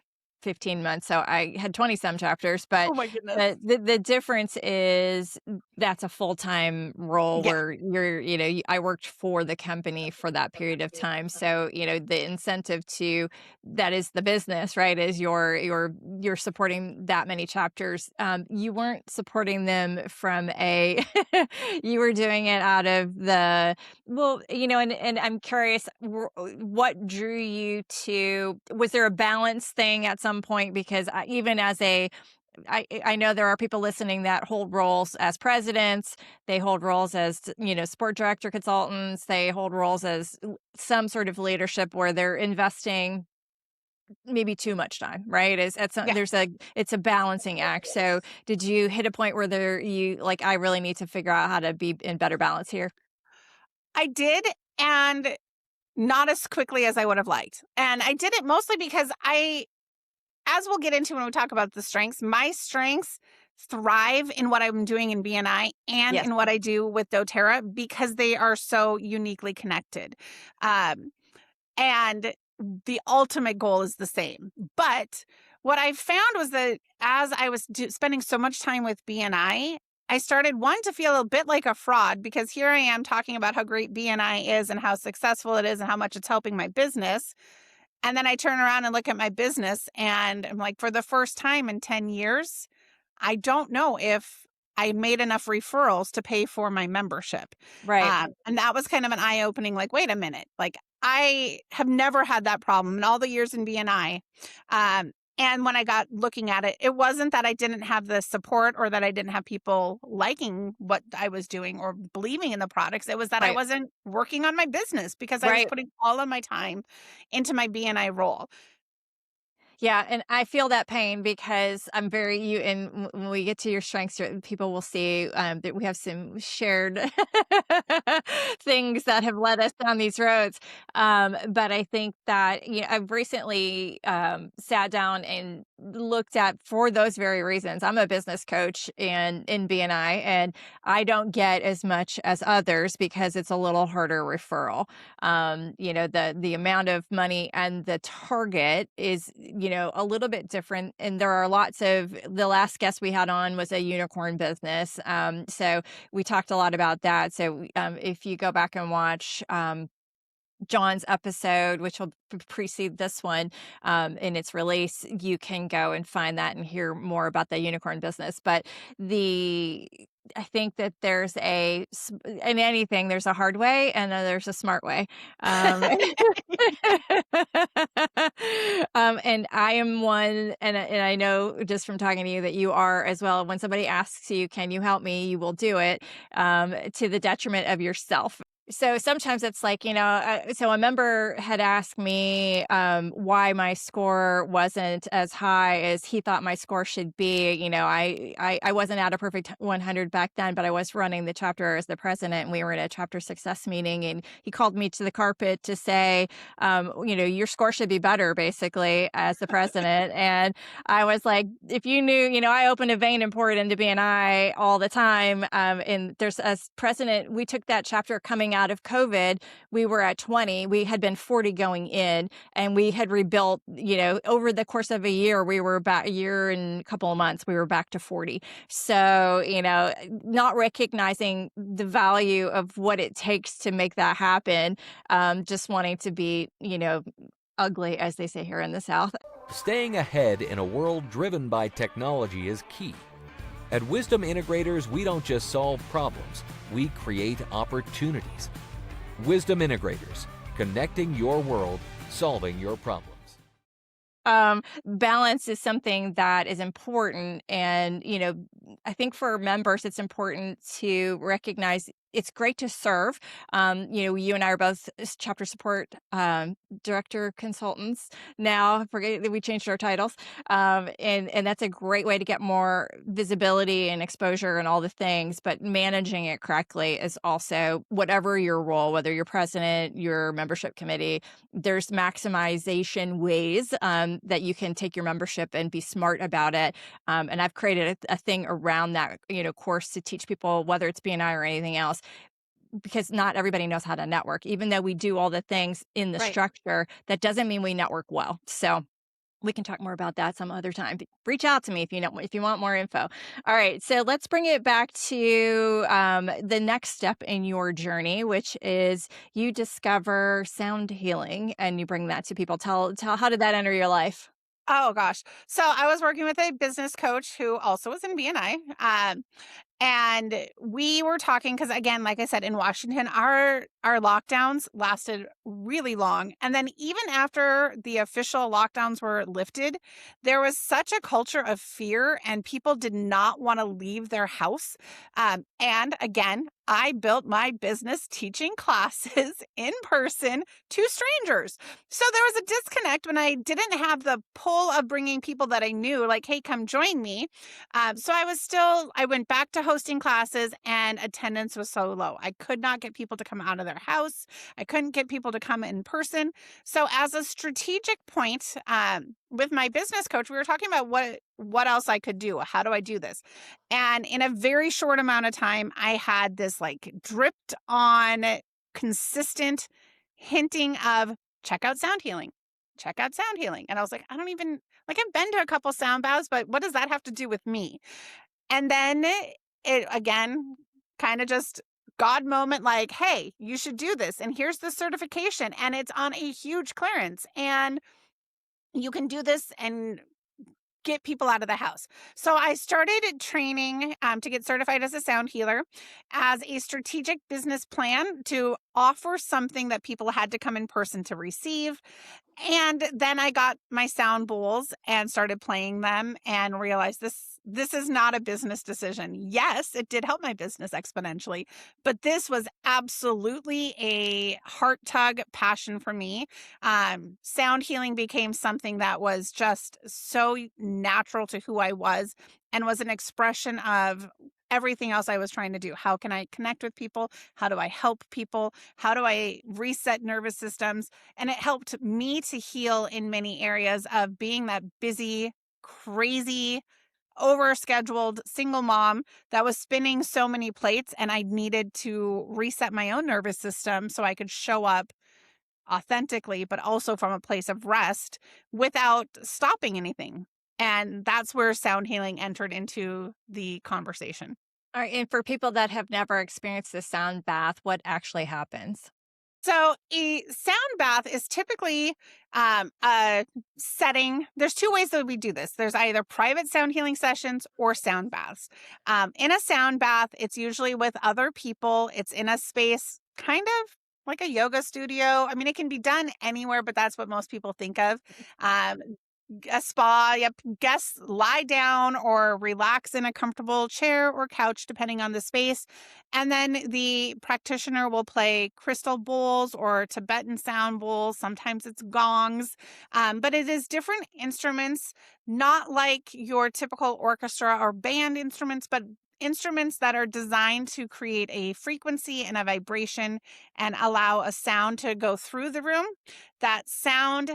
15 months. So I had 20 some chapters, but Oh my goodness. the difference is that's a full-time role Yeah. where I worked for the company for that period of time. So, the incentive to that is the business, right? Is you're supporting that many chapters. You weren't supporting them from a you were doing it out of the well, and I'm curious, what drew you to, was there a balance thing at some point? Because even as I know there are people listening that hold roles as presidents, they hold roles as, sport director consultants, they hold roles as some sort of leadership where they're investing maybe too much time, right? Yeah. It's a balancing act. So did you hit a point where you like, I really need to figure out how to be in better balance here? I did, and not as quickly as I would have liked. And I did it mostly because as we'll get into when we talk about the strengths, my strengths thrive in what I'm doing in BNI and Yes. in what I do with doTERRA because they are so uniquely connected. Um, and the ultimate goal is the same. But what I found was that as I was spending so much time with BNI, I started one to feel a bit like a fraud because here I am talking about how great BNI is and how successful it is and how much it's helping my business. And then I turn around and look at my business and I'm like, for the first time in 10 years, I don't know if I made enough referrals to pay for my membership. Right. And that was kind of an eye opening, like, wait a minute, like I have never had that problem in all the years in BNI. And when I got looking at it, it wasn't that I didn't have the support or that I didn't have people liking what I was doing or believing in the products. It was that I Right. wasn't working on my business because I was Right. putting all of my time into my BNI role. Yeah, and I feel that pain because I'm very you and when we get to your strengths, people will see that we have some shared things that have led us down these roads. But I think that I've recently sat down and looked at for those very reasons. I'm a business coach and in BNI, and I don't get as much as others because it's a little harder referral. The amount of money and the target is a little bit different, and there are lots of, the last guest we had on was a unicorn business, so we talked a lot about that. So if you go back and watch John's episode, which will precede this one, in its release, you can go and find that and hear more about the unicorn business. But the I think that in anything, there's a hard way and then there's a smart way. Um, and I am one, and I know just from talking to you that you are as well. When somebody asks you, "Can you help me?" you will do it, to the detriment of yourself. So sometimes it's like, so a member had asked me why my score wasn't as high as he thought my score should be. I wasn't at a perfect 100 back then, but I was running the chapter as the president, and we were in a chapter success meeting, and he called me to the carpet to say, your score should be better, basically, as the president. And I was like, if you knew, I opened a vein and poured into BNI all the time. And there's as president, we took that chapter coming out of COVID. We were at 20. We had been 40 going in, and we had rebuilt, over the course of a year, we were about a year and a couple of months, we were back to 40. So, not recognizing the value of what it takes to make that happen, just wanting to be, ugly, as they say here in the South. Staying ahead in a world driven by technology is key. At Wisdom Integrators, we don't just solve problems, we create opportunities. Wisdom Integrators, connecting your world, solving your problems. Balance is something that is important. And, I think for members, it's important to recognize it's great to serve. You and I are both chapter support director consultants now. I forget that we changed our titles. And that's a great way to get more visibility and exposure and all the things. But managing it correctly is also, whatever your role, whether you're president, your membership committee, there's maximization ways that you can take your membership and be smart about it. And I've created a thing around that, course to teach people, whether it's BNI or anything else, because not everybody knows how to network. Even though we do all the things in the Right. structure, that doesn't mean we network well. So We can talk more about that some other time. Reach out to me if you want more info. All right, so let's bring it back to the next step in your journey, which is you discover sound healing and you bring that to people. Tell how did that enter your life? Oh gosh. So I was working with a business coach who also was in BNI. And we were talking because, again, like I said, in Washington, our lockdowns lasted really long. And then even after the official lockdowns were lifted, there was such a culture of fear and people did not want to leave their house. And again, I built my business teaching classes in person to strangers. So there was a disconnect when I didn't have the pull of bringing people that I knew, like, hey, come join me. So I went back to hosting classes and attendance was so low. I could not get people to come out of their house. I couldn't get people to come in person. So as a strategic point, with my business coach, we were talking about what else I could do. How do I do this? And in a very short amount of time, I had this like dripped on consistent hinting of check out sound healing. Check out sound healing. And I was like, I don't even like I've been to a couple sound baths, but what does that have to do with me? And then it again kind of just God moment like, hey, you should do this. And here's the certification. And it's on a huge clearance. And you can do this and get people out of the house. So I started training to get certified as a sound healer as a strategic business plan to offer something that people had to come in person to receive. And then I got my sound bowls and started playing them and realized this is not a business decision. Yes, it did help my business exponentially, but this was absolutely a heart tug passion for me. Sound healing became something that was just so natural to who I was and was an expression of everything else I was trying to do. How can I connect with people? How do I help people? How do I reset nervous systems? And it helped me to heal in many areas of being that busy, crazy, overscheduled single mom that was spinning so many plates. And I needed to reset my own nervous system so I could show up authentically, but also from a place of rest without stopping anything. And that's where sound healing entered into the conversation. All right, and for people that have never experienced the sound bath, what actually happens? So a sound bath is typically a setting. There's two ways that we do this. There's either private sound healing sessions or sound baths. In a sound bath, it's usually with other people. It's in a space kind of like a yoga studio. I mean, it can be done anywhere, but that's what most people think of. Um, a spa. Yep. Guests lie down or relax in a comfortable chair or couch, depending on the space. And then the practitioner will play crystal bowls or Tibetan sound bowls. Sometimes it's gongs, but it is different instruments, not like your typical orchestra or band instruments, but instruments that are designed to create a frequency and a vibration and allow a sound to go through the room. That sound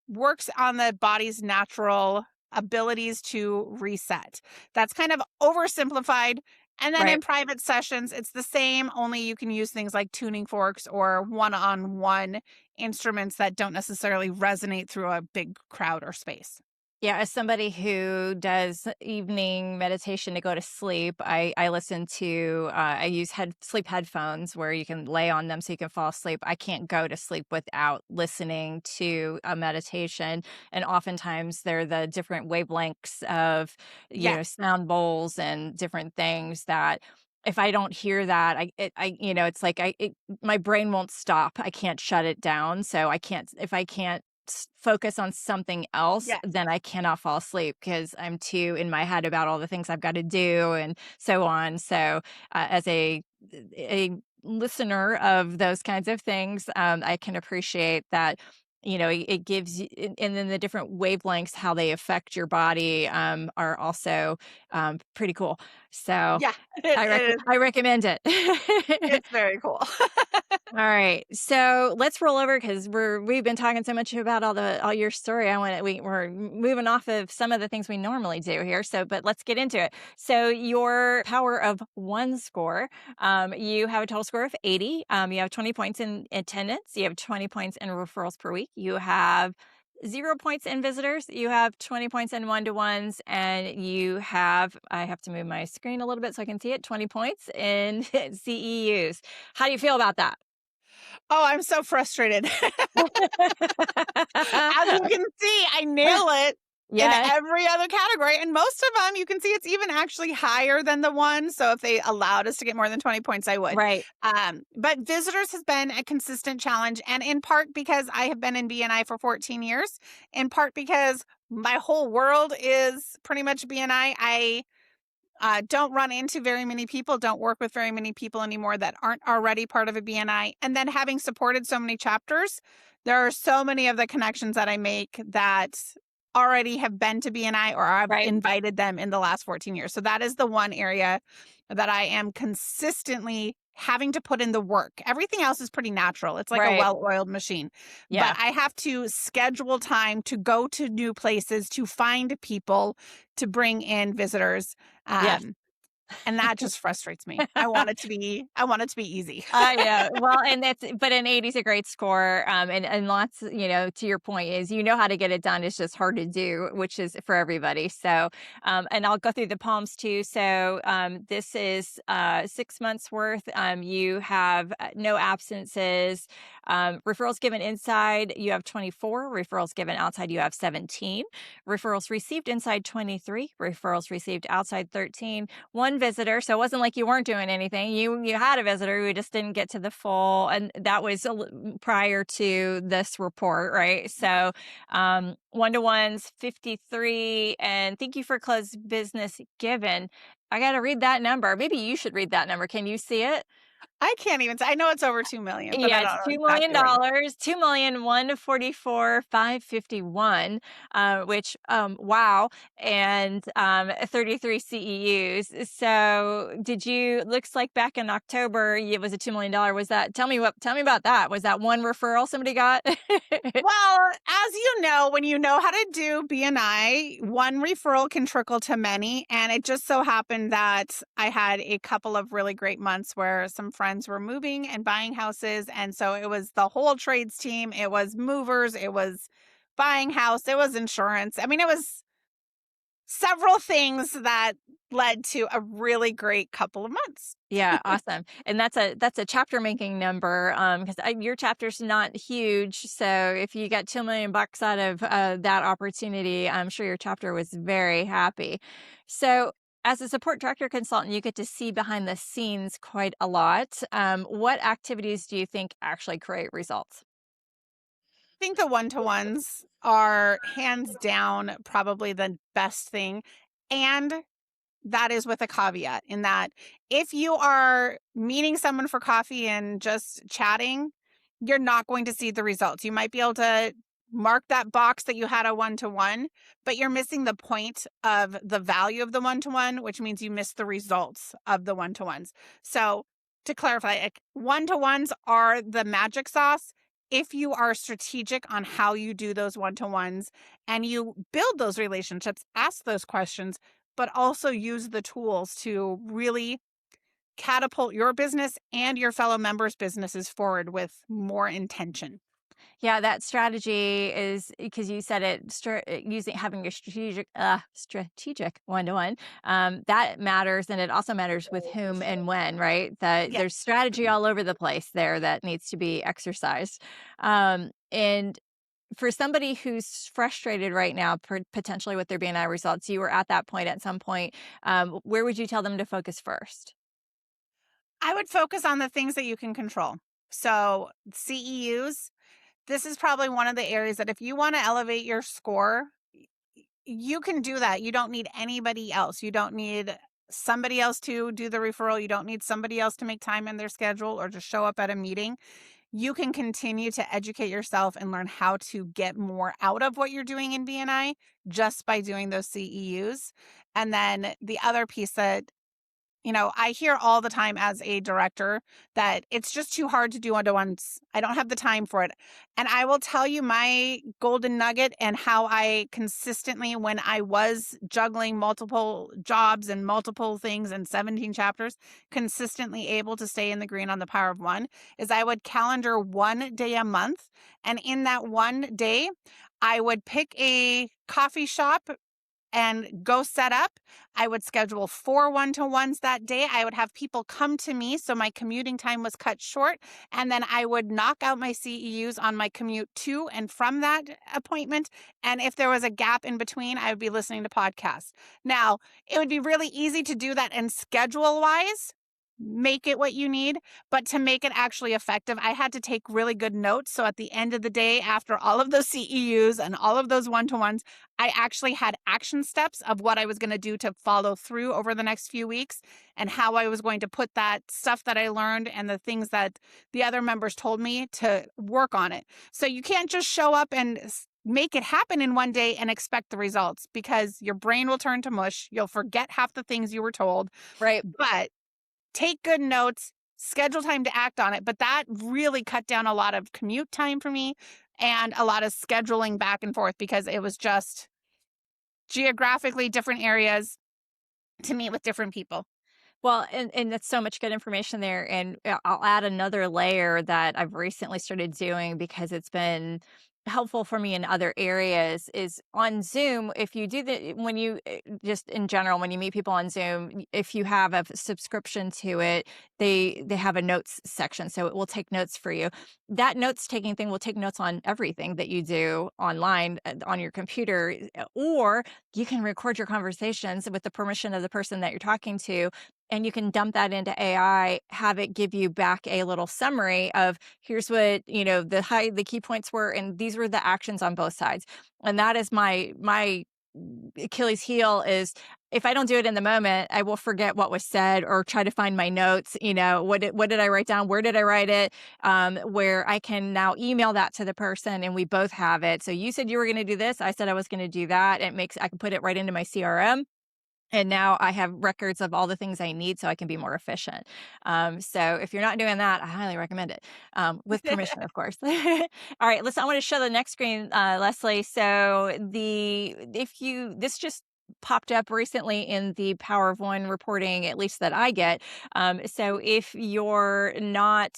works on the body's natural abilities to reset. That's kind of oversimplified. And then in Right. private sessions, it's the same, only you can use things like tuning forks or one-on-one instruments that don't necessarily resonate through a big crowd or space. Yeah, as somebody who does evening meditation to go to sleep, I listen to I use sleep headphones where you can lay on them so you can fall asleep. I can't go to sleep without listening to a meditation, and oftentimes they're the different wavelengths of Yes. sound bowls and different things that. If I don't hear that, it's like my brain won't stop. I can't shut it down. So I can't, if I can't focus on something else, Yes. then I cannot fall asleep because I'm too in my head about all the things I've got to do and so on. So, as a listener of those kinds of things, I can appreciate that. It gives you, and then the different wavelengths, how they affect your body, are also pretty cool. So, Yeah. It, it is. I recommend it. It's very cool. All right, so let's roll over because we've been talking so much about all your story. We're moving off of some of the things we normally do here. So, but let's get into it. So, your power of one score, you have a total score of 80. You have 20 points in attendance. You have 20 points in referrals per week. You have 0 points in visitors, you have 20 points in one-to-ones, and you have, I have to move my screen a little bit so I can see it, 20 points in CEUs. How do you feel about that? Oh, I'm so frustrated. As you can see, I nail it in Yeah, every other category. And most of them, you can see it's even actually higher than the one. So if they allowed us to get more than 20 points, I would. right, But visitors has been a consistent challenge. And in part because I have been in BNI for 14 years, in part because my whole world is pretty much BNI. I don't run into very many people, don't work with very many people anymore that aren't already part of a BNI. And then having supported so many chapters, there are so many of the connections that I make that already have been to BNI or I've right, invited them in the last 14 years. So that is the one area that I am consistently having to put in the work. Everything else is pretty natural. It's like a right. well-oiled machine. Yeah, But I have to schedule time to go to new places, to find people, to bring in visitors. yes. And that just frustrates me. I want it to be easy. Yeah. Well, and but an 80 is a great score. And lots, to your point is, how to get it done. It's just hard to do, which is for everybody. So, and I'll go through the palms too. So, this is 6 months worth. You have no absences. Referrals given inside, you have 24. Referrals given outside, you have 17. Referrals received inside, 23. Referrals received outside, 13. One visitor, so it wasn't like you weren't doing anything. You had a visitor who just didn't get to the full, and that was prior to this report, right? So, one-to-ones 53, and thank you for closed business given. I got to read that number. Maybe you should read that number. Can you see it? I can't even say. I know it's over 2 million, but I Yeah, don't it's know exactly where it is. $2 million, 2,144,551, which, wow, and 33 CEUs. So looks like back in October, it was a $2 million. Was that, tell me about that. Was that one referral somebody got? Well, as you know, when you know how to do BNI, one referral can trickle to many. And it just so happened that I had a couple of really great months where some friends were moving and buying houses. And so it was the whole trades team, it was movers, it was buying house, it was insurance. I mean, it was several things that led to a really great couple of months. Yeah, awesome. And that's a chapter making number, because your chapter's not huge. So if you got $2 million out of that opportunity, I'm sure your chapter was very happy. So as a support director consultant, you get to see behind the scenes quite a lot. What activities do you think actually create results? I think the one-to-ones are hands down probably the best thing. And that is with a caveat in that if you are meeting someone for coffee and just chatting, you're not going to see the results. You might be able to mark that box that you had a one-to-one, but you're missing the point of the value of the one-to-one, which means you miss the results of the one-to-ones. So to clarify, like, one-to-ones are the magic sauce if you are strategic on how you do those one-to-ones and you build those relationships, ask those questions, but also use the tools to really catapult your business and your fellow members' businesses forward with more intention. Yeah, that strategy is because you said it, using having a strategic one-to-one, that matters, and it also matters with whom and when, right? That Yes. there's strategy all over the place there that needs to be exercised. And for somebody who's frustrated right now, potentially with their BNI results, you were at that point at some point. Where would you tell them to focus first? I would focus on the things that you can control. So, CEUs, this is probably one of the areas that if you want to elevate your score, you can do that. You don't need anybody else. You don't need somebody else to do the referral. You don't need somebody else to make time in their schedule or to show up at a meeting. You can continue to educate yourself and learn how to get more out of what you're doing in BNI just by doing those CEUs. And then the other piece that I hear all the time as a director that it's just too hard to do one-to-ones. I don't have the time for it. And I will tell you my golden nugget and how I consistently, when I was juggling multiple jobs and multiple things and 17 chapters, consistently able to stay in the green on the power of one, is I would calendar one day a month. And in that one day, I would pick a coffee shop and go set up. I would schedule 4 one-to-ones that day. I would have people come to me, so my commuting time was cut short. And then I would knock out my CEUs on my commute to and from that appointment. And if there was a gap in between, I would be listening to podcasts. Now, it would be really easy to do that, and schedule-wise, make it what you need. But to make it actually effective, I had to take really good notes. So at the end of the day, after all of those CEUs and all of those one-to-ones, I actually had action steps of what I was going to do to follow through over the next few weeks, and how I was going to put that stuff that I learned and the things that the other members told me to work on it. So you can't just show up and make it happen in one day and expect the results, because your brain will turn to mush. You'll forget half the things you were told. Right. But take good notes, schedule time to act on it. But that really cut down a lot of commute time for me and a lot of scheduling back and forth, because it was just geographically different areas to meet with different people. Well, and that's so much good information there. And I'll add another layer that I've recently started doing because it's been helpful for me in other areas is on Zoom. If you do when you just in general, when you meet people on Zoom, if you have a subscription to it, they have a notes section. So it will take notes for you. That notes taking thing will take notes on everything that you do online on your computer, or you can record your conversations with the permission of the person that you're talking to, and you can dump that into AI, have it give you back a little summary of here's what, the key points were, and these were the actions on both sides. And that is my Achilles heel is if I don't do it in the moment, I will forget what was said or try to find my notes. What did I write down? Where did I write it? Where I can now email that to the person and we both have it. So you said you were going to do this. I said I was going to do that. I can put it right into my CRM. And now I have records of all the things I need so I can be more efficient. So if you're not doing that, I highly recommend it, with permission, of course. All right, I want to show the next screen, Leslie. So this just popped up recently in the Power of One reporting, at least that I get. So if you're not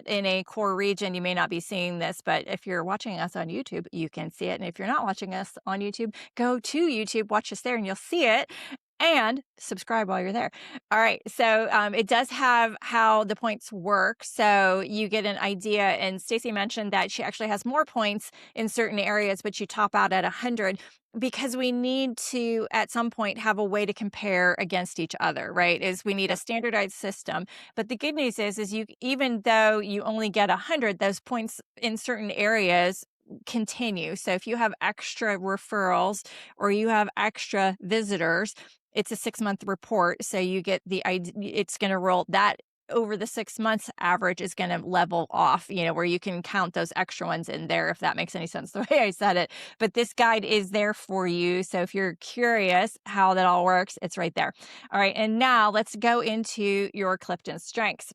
in a core region, you may not be seeing this, but if you're watching us on YouTube, you can see it. And if you're not watching us on YouTube, go to YouTube, watch us there, and you'll see it. And subscribe while you're there. All right. So it does have how the points work. So you get an idea. And Stacey mentioned that she actually has more points in certain areas, but you top out at 100 because we need to, at some point, have a way to compare against each other, right? We need a standardized system. But the good news is you, even though you only get 100, those points in certain areas continue. So if you have extra referrals or you have extra visitors, it's a 6-month report. So you get it's going to roll that over the 6 months average is going to level off, where you can count those extra ones in there, if that makes any sense the way I said it. But this guide is there for you. So if you're curious how that all works, it's right there. All right. And now let's go into your CliftonStrengths.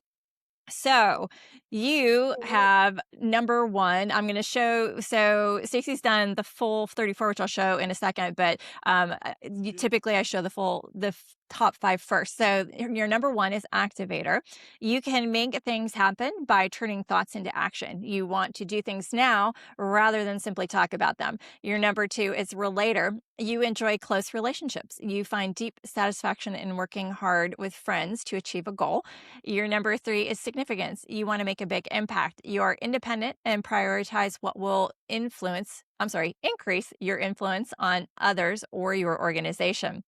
So you have number 1. I'm going to show. So Stacey's done the full 34, which I'll show in a second. But typically I show the top 5 first. So your number 1 is Activator. You can make things happen by turning thoughts into action. You want to do things now rather than simply talk about them. Your number 2 is Relator. You enjoy close relationships. You find deep satisfaction in working hard with friends to achieve a goal. Your number 3 is Significance. You want to make a big impact. You are independent and prioritize what will increase your influence on others or your organization.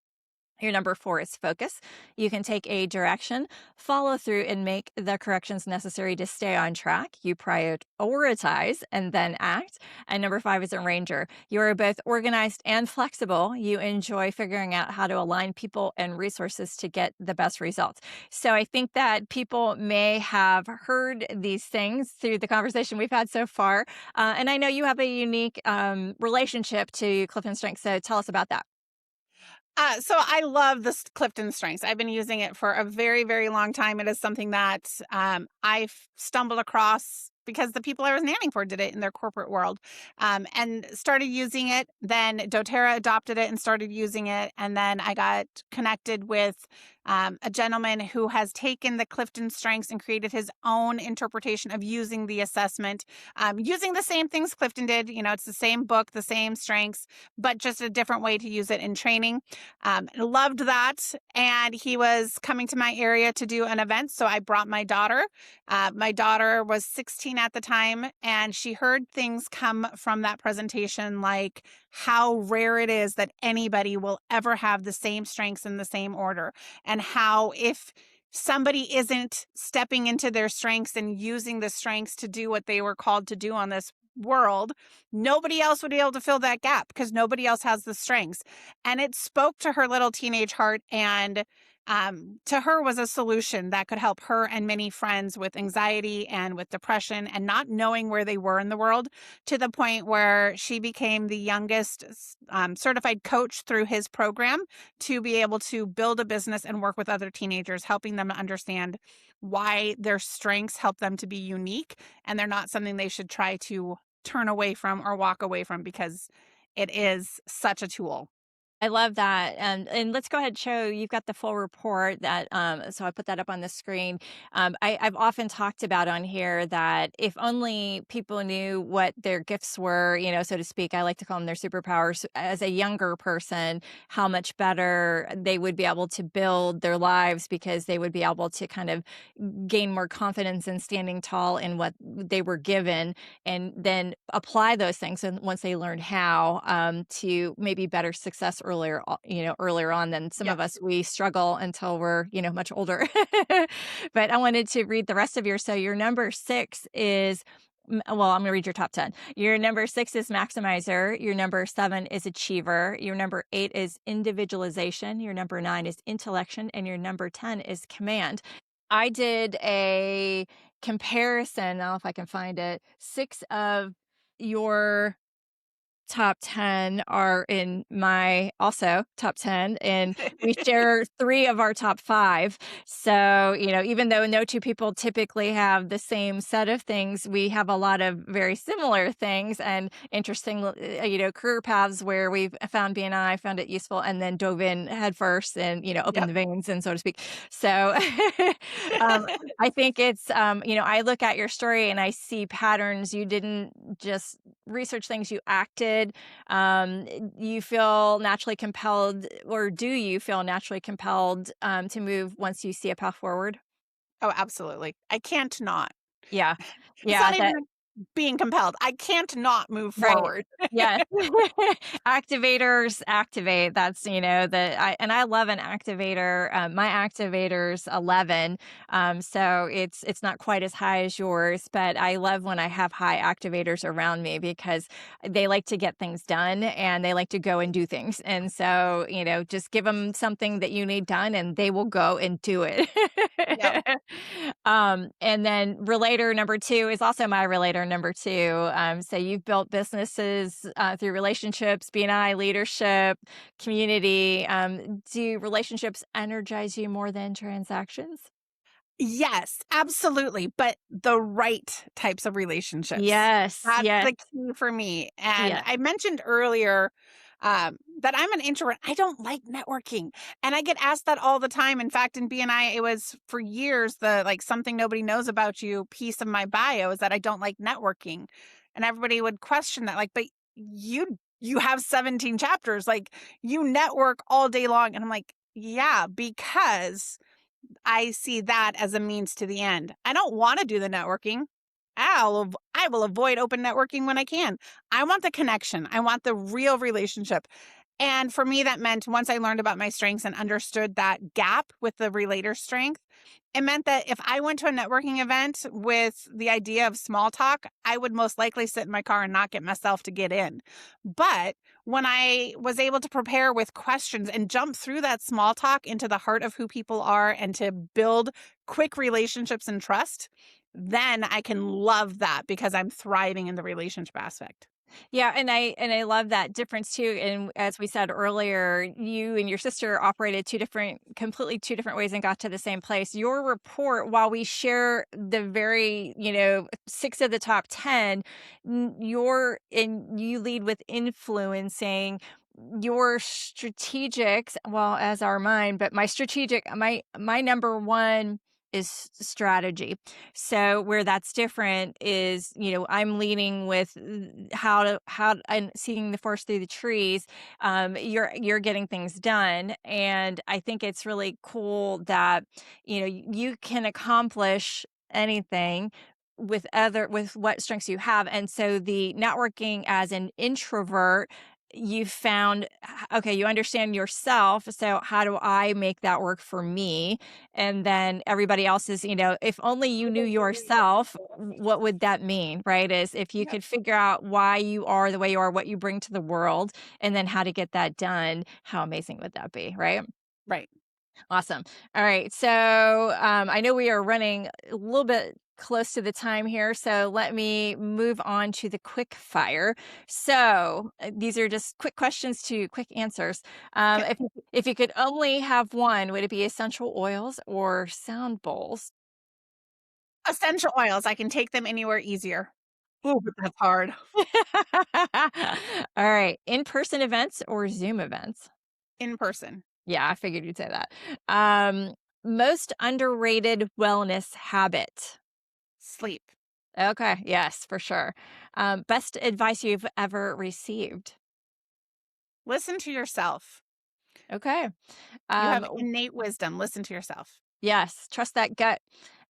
Your number 4 is Focus. You can take a direction, follow through, and make the corrections necessary to stay on track. You prioritize and then act. And number 5 is Arranger. You are both organized and flexible. You enjoy figuring out how to align people and resources to get the best results. So I think that people may have heard these things through the conversation we've had so far. And I know you have a unique relationship to CliftonStrengths. So tell us about that. So I love this CliftonStrengths. I've been using it for a very, very long time. It is something that I've stumbled across because the people I was nannying for did it in their corporate world, and started using it. Then doTERRA adopted it and started using it. And then I got connected with a gentleman who has taken the CliftonStrengths and created his own interpretation of using the assessment, using the same things Clifton did. It's the same book, the same strengths, but just a different way to use it in training. Loved that. And he was coming to my area to do an event. So I brought my daughter. My daughter was 16 at the time, and she heard things come from that presentation like how rare it is that anybody will ever have the same strengths in the same order, and how if somebody isn't stepping into their strengths and using the strengths to do what they were called to do on this world, nobody else would be able to fill that gap because nobody else has the strengths. And it spoke to her little teenage heart, and to her was a solution that could help her and many friends with anxiety and with depression and not knowing where they were in the world, to the point where she became the youngest certified coach through his program to be able to build a business and work with other teenagers, helping them to understand why their strengths help them to be unique and they're not something they should try to turn away from or walk away from, because it is such a tool. I love that. And let's go ahead and show you've got the full report that so I put that up on the screen. I've often talked about on here that if only people knew what their gifts were, so to speak, I like to call them their superpowers as a younger person, how much better they would be able to build their lives, because they would be able to kind of gain more confidence in standing tall in what they were given, and then apply those things. And once they learned how, to maybe better success earlier on than some Yeah. of us, we struggle until we're, much older. But I wanted to read the rest of yours. So your number 6 is, well, I'm going to read your top 10. Your number 6 is maximizer. Your number 7 is achiever. Your number 8 is individualization. Your number 9 is intellection. And your number 10 is command. I did a comparison. I don't know if I can find it. 6 of your top 10 are in my also top 10, and we share 3 of our top 5. So, even though no two people typically have the same set of things, we have a lot of very similar things and interesting, career paths where we've found BNI, found it useful, and then dove in headfirst and, opened Yep. the veins, and so to speak. So, I think it's, I look at your story and I see patterns. You didn't just research things, you acted. You feel naturally compelled, or do you feel naturally compelled to move once you see a path forward? Oh, absolutely. I can't not. Yeah. It's Yeah. not even being compelled. I can't not move Right. forward. Yes. Activators activate. That's, and I love an activator. My activator's 11. So it's not quite as high as yours, but I love when I have high activators around me, because they like to get things done and they like to go and do things. And so, just give them something that you need done and they will go and do it. Yep. And then relator number 2 is also my relator number 2. So you've built businesses through relationships, BNI, leadership, community. Do relationships energize you more than transactions? Yes, absolutely. But the right types of relationships. Yes. That's Yes. the key for me. And Yeah. I mentioned earlier that I'm an introvert. I don't like networking. And I get asked that all the time. In fact, in BNI, it was for years the like something nobody knows about you piece of my bio is that I don't like networking. And everybody would question that, like, but you have 17 chapters, like you network all day long. And I'm like, yeah, because I see that as a means to the end. I don't want to do the networking. I will avoid open networking when I can. I want the connection. I want the real relationship. And for me, that meant once I learned about my strengths and understood that gap with the relator strength, it meant that if I went to a networking event with the idea of small talk, I would most likely sit in my car and not get myself to get in. But when I was able to prepare with questions and jump through that small talk into the heart of who people are and to build quick relationships and trust, then I can love that because I'm thriving in the relationship aspect. Yeah, and I love that difference too. And as we said earlier, you and your sister operated completely two different ways and got to the same place. Your report, while we share the very, 6 of the top 10, you lead with influencing your strategics, well, as are mine, but my number one is strategy. So where that's different is, I'm leading with how and seeing the forest through the trees. You're getting things done, and I think it's really cool that you can accomplish anything with what strengths you have. And so the networking as an introvert, you found, okay, you understand yourself. So how do I make that work for me? And then everybody else is, if only you knew yourself, what would that mean? Right? Is if you could figure out why you are the way you are, what you bring to the world, and then how to get that done, how amazing would that be? Right? Right. Awesome. All right. So I know we are running a little bit close to the time here. So let me move on to the quick fire. So these are just quick questions to quick answers. Okay. If you could only have one, would it be essential oils or sound bowls? Essential oils. I can take them anywhere easier. Oh, but that's hard. All right. In-person events or Zoom events? In person. Yeah, I figured you'd say that. Most underrated wellness habit. Sleep. Okay, yes, for sure. Best advice you've ever received. Listen to yourself. Okay. You have Um, innate wisdom. Listen to yourself. yes, trust that gut.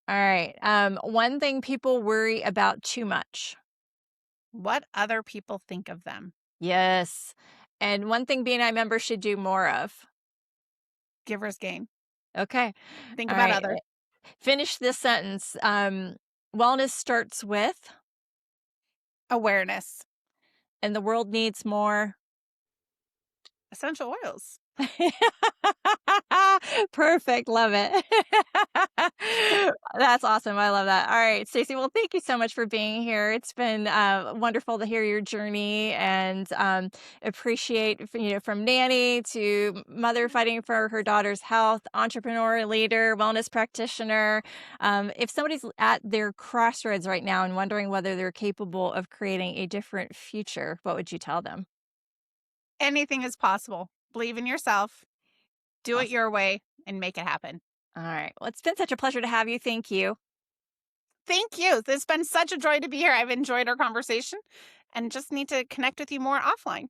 All right. One thing people worry about too much. What other people think of them. Yes. And one thing BNI members should do more of. Giver's gain. Okay. Think All about right. others. Finish this sentence. Wellness starts with, Awareness. and the world needs more. Essential oils. Perfect. Love it. That's awesome. I love that. All right, Stacey. Well, thank you so much for being here. It's been wonderful to hear your journey and appreciate, from nanny to mother fighting for her daughter's health, entrepreneur, leader, wellness practitioner. If somebody's at their crossroads right now and wondering whether they're capable of creating a different future, what would you tell them? Anything is possible. Believe in yourself. Do it Awesome. your way and make it happen. All right. Well, it's been such a pleasure to have you. Thank you. Thank you. It's been such a joy to be here. I've enjoyed our conversation and just need to connect with you more offline.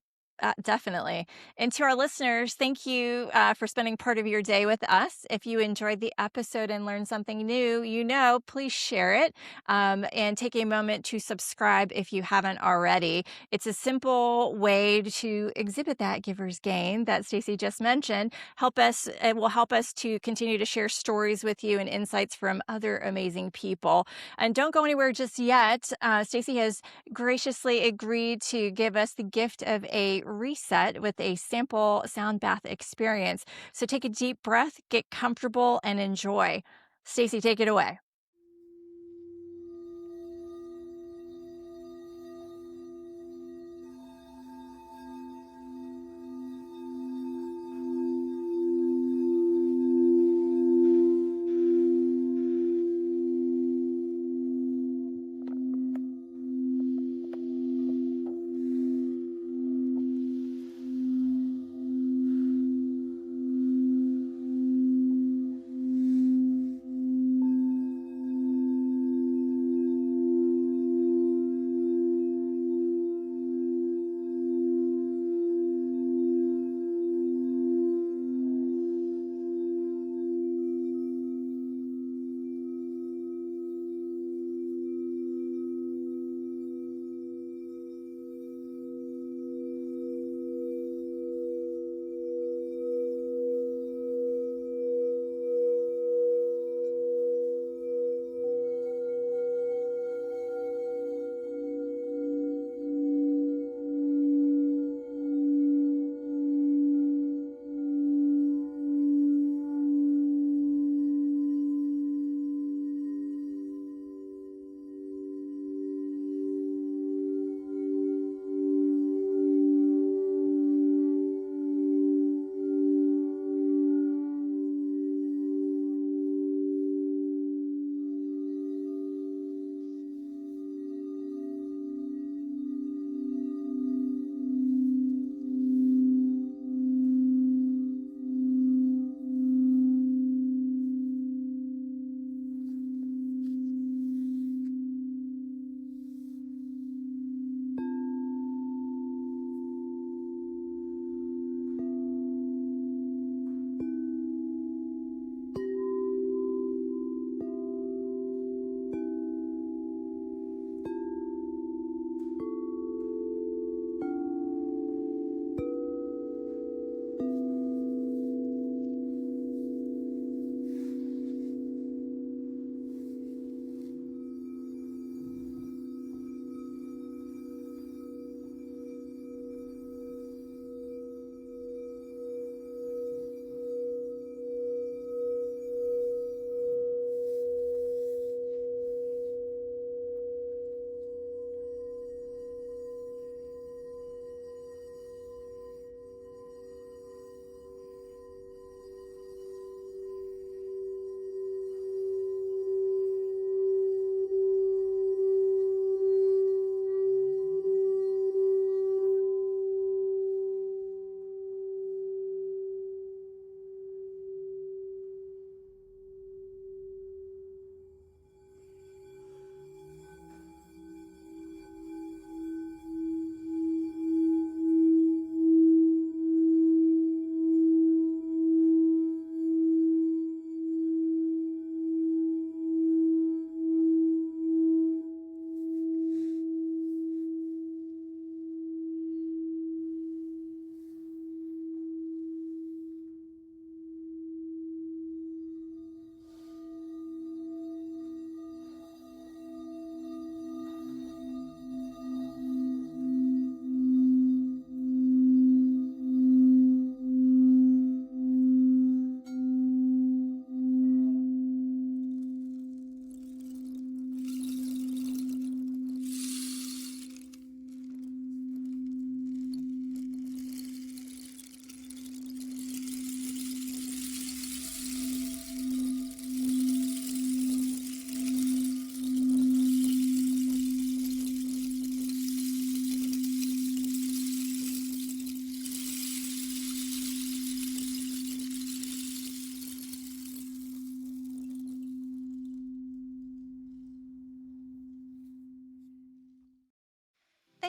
Definitely. And to our listeners, thank you for spending part of your day with us. If you enjoyed the episode and learned something new, please share it and take a moment to subscribe if you haven't already. It's a simple way to exhibit that giver's gain that Stacey just mentioned. It will help us to continue to share stories with you and insights from other amazing people. And don't go anywhere just yet. Stacey has graciously agreed to give us the gift of a reset with a sample sound bath experience. So take a deep breath, get comfortable, and enjoy. Stacey, take it away.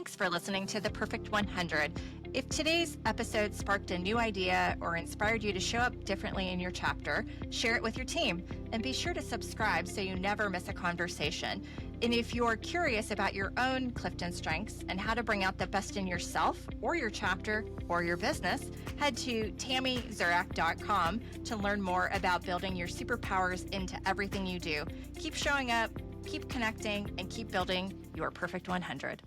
Thanks for listening to The Perfect 100. If today's episode sparked a new idea or inspired you to show up differently in your chapter, share it with your team and be sure to subscribe so you never miss a conversation. And if you're curious about your own CliftonStrengths and how to bring out the best in yourself or your chapter or your business, head to TammyZurak.com to learn more about building your superpowers into everything you do. Keep showing up, keep connecting, and keep building your perfect 100.